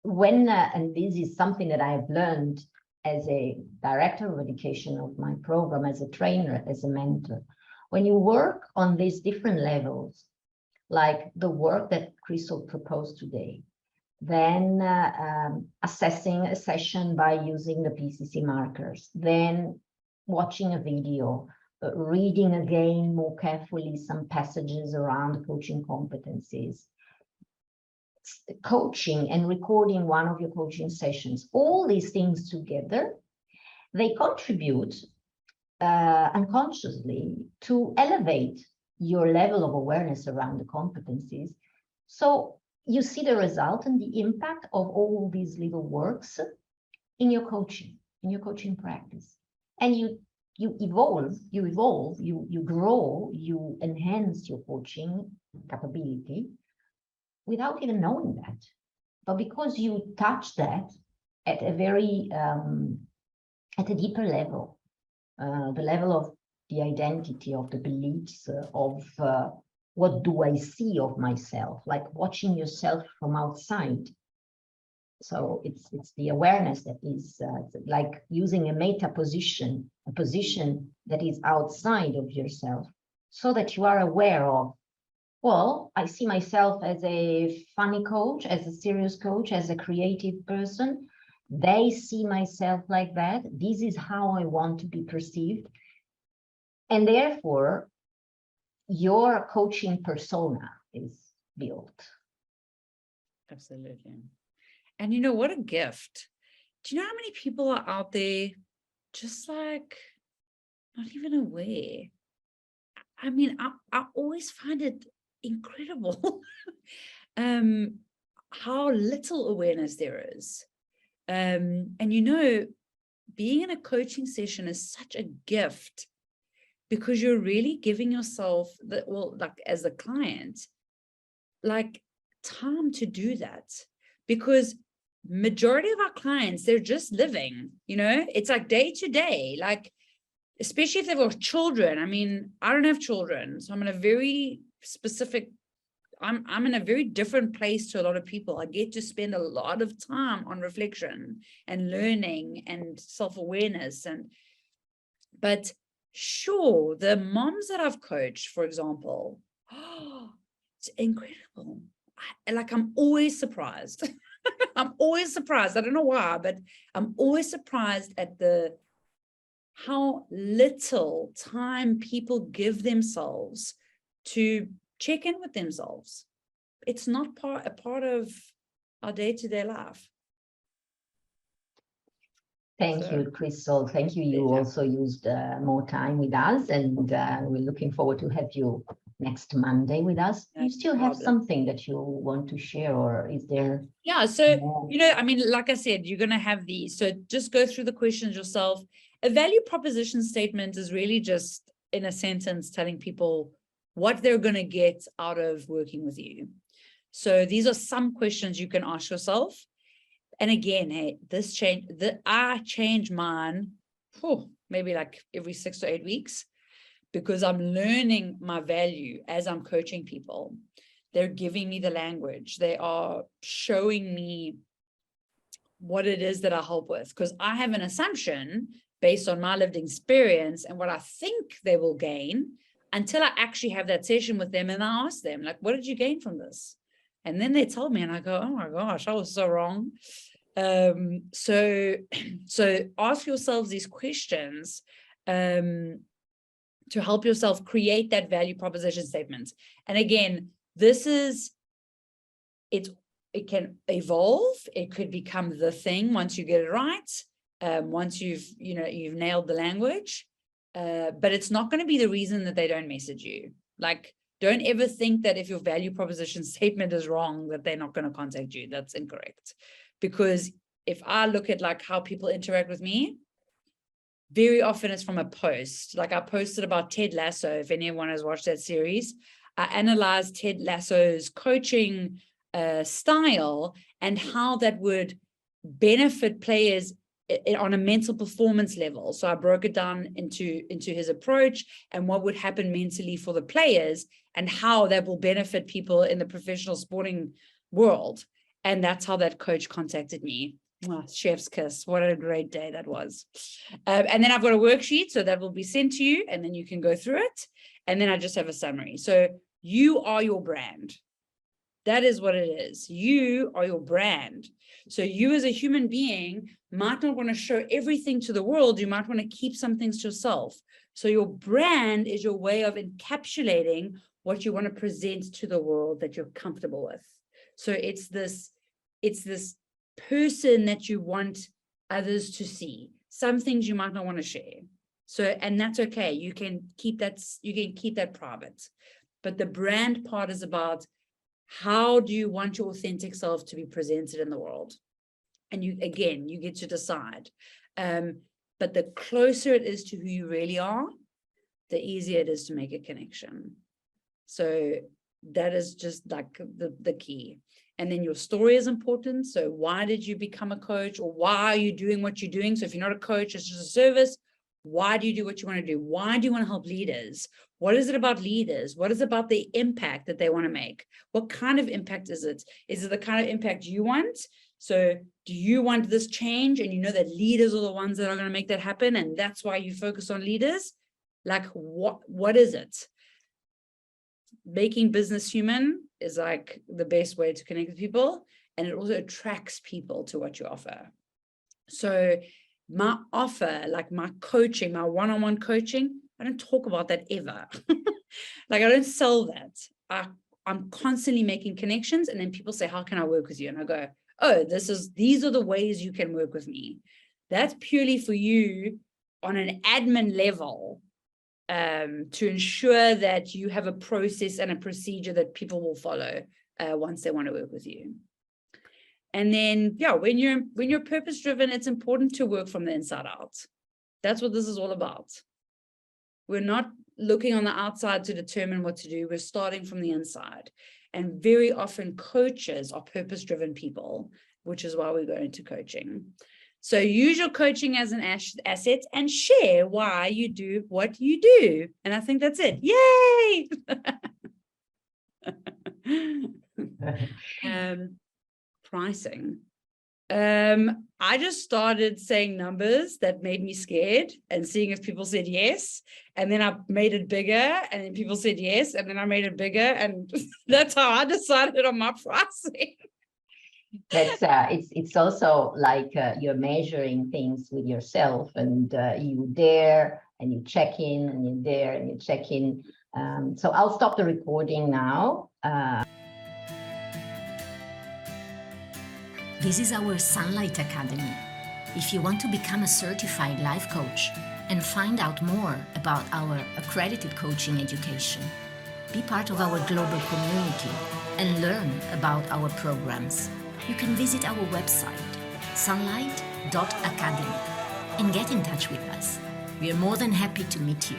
when and this is something that I have learned as a director of education of my program, as a trainer, as a mentor, when you work on these different levels, like the work that Krystle proposed today, then assessing a session by using the PCC markers, then watching a video, reading again more carefully some passages around coaching competencies, coaching and recording one of your coaching sessions, all these things together, they contribute unconsciously to elevate your level of awareness around the competencies. So you see the result and the impact of all these little works in your coaching practice. And you evolve, you grow, you enhance your coaching capability without even knowing that. But because you touch that at a very, at a deeper level, the level of the identity, of the beliefs, of what do I see of myself, like watching yourself from outside. So it's the awareness that is like using a meta position, a position that is outside of yourself, so that you are aware of, well, I see myself as a funny coach, as a serious coach, as a creative person. They see myself like that. This is how I want to be perceived. And therefore, your coaching persona is built. Absolutely. And you know, what a gift. Do you know how many people are out there just like not even aware? I mean, I always find it incredible how little awareness there is. And you know, being in a coaching session is such a gift, because you're really giving yourself the, well, like as a client, like time to do that. Because majority of our clients, they're just living, you know, it's like day to day, like, especially if they've got children. I mean, I don't have children, so I'm in a very specific, I'm in a very different place to a lot of people. I get to spend a lot of time on reflection and learning and self-awareness. But sure, the moms that I've coached, for example, it's incredible. I'm always surprised. I'm always surprised. I don't know why, but I'm always surprised at how little time people give themselves to check in with themselves. It's not a part of our day-to-day life. Thank you, Krystle. Thank you. You also used more time with us, and we're looking forward to have you next Monday with us. Do you still have something that you want to share, or is there? Yeah, so, you know, I mean, like I said, you're going to have these. So just go through the questions yourself. A value proposition statement is really just, in a sentence, telling people what they're going to get out of working with you. So these are some questions you can ask yourself. And again, hey, I change mine, maybe like every 6 to 8 weeks, because I'm learning my value as I'm coaching people. They're giving me the language. They are showing me what it is that I help with, because I have an assumption based on my lived experience and what I think they will gain, until I actually have that session with them and I ask them, like, what did you gain from this? And then they told me, and I go, oh my gosh, I was so wrong. So ask yourselves these questions to help yourself create that value proposition statement. And again, it can evolve. It could become the thing once you get it right. Once you've nailed the language, but it's not going to be the reason that they don't message you. Like, don't ever think that if your value proposition statement is wrong, that they're not going to contact you. That's incorrect. Because if I look at like how people interact with me, very often it's from a post. Like I posted about Ted Lasso. If anyone has watched that series, I analyzed Ted Lasso's coaching style and how that would benefit players on a mental performance level. So I broke it down into his approach and what would happen mentally for the players and how that will benefit people in the professional sporting world. And that's how that coach contacted me. Oh, chef's kiss. What a great day that was. And then I've got a worksheet, so that will be sent to you, and then you can go through it. And then I just have a summary. So you are your brand. That is what it is. You are your brand. So you as a human being might not want to show everything to the world. You might want to keep some things to yourself. So your brand is your way of encapsulating what you want to present to the world that you're comfortable with. So it's this person that you want others to see. Some things you might not want to share. So, and that's okay. You can keep that private. But the brand part is about how do you want your authentic self to be presented in the world? And you get to decide. But the closer it is to who you really are, the easier it is to make a connection. So that is just like the key. And then your story is important. So why did you become a coach, or why are you doing what you're doing? So if you're not a coach, it's just a service. Why do you do what you want to do? Why do you want to help leaders? What is it about leaders? What is it about the impact that they want to make? What kind of impact is it? Is it the kind of impact you want? So do you want this change? And you know that leaders are the ones that are going to make that happen. And that's why you focus on leaders. Like what is it? Making business human is like the best way to connect with people. And it also attracts people to what you offer. So my offer, like my coaching, my one-on-one coaching, I don't talk about that ever. Like I don't sell that. I'm constantly making connections, and then people say, how can I work with you? And I go, oh, these are the ways you can work with me. That's purely for you on an admin level, to ensure that you have a process and a procedure that people will follow once they want to work with you. And then, yeah, when you're purpose driven, it's important to work from the inside out. That's what this is all about. We're not looking on the outside to determine what to do. We're starting from the inside. And very often coaches are purpose driven people, which is why we go into coaching. So use your coaching as an asset and share why you do what you do. And I think that's it. Yay! Pricing. I just started saying numbers that made me scared and seeing if people said yes. And then I made it bigger, and then people said yes. And then I made it bigger. And that's how I decided on my pricing. That's it's also like you're measuring things with yourself, and you dare and you check in, and you dare and you check in. So I'll stop the recording now. This is our Sunlight Academy. If you want to become a certified life coach and find out more about our accredited coaching education, be part of our global community and learn about our programs, you can visit our website, sunlight.academy, and get in touch with us. We are more than happy to meet you.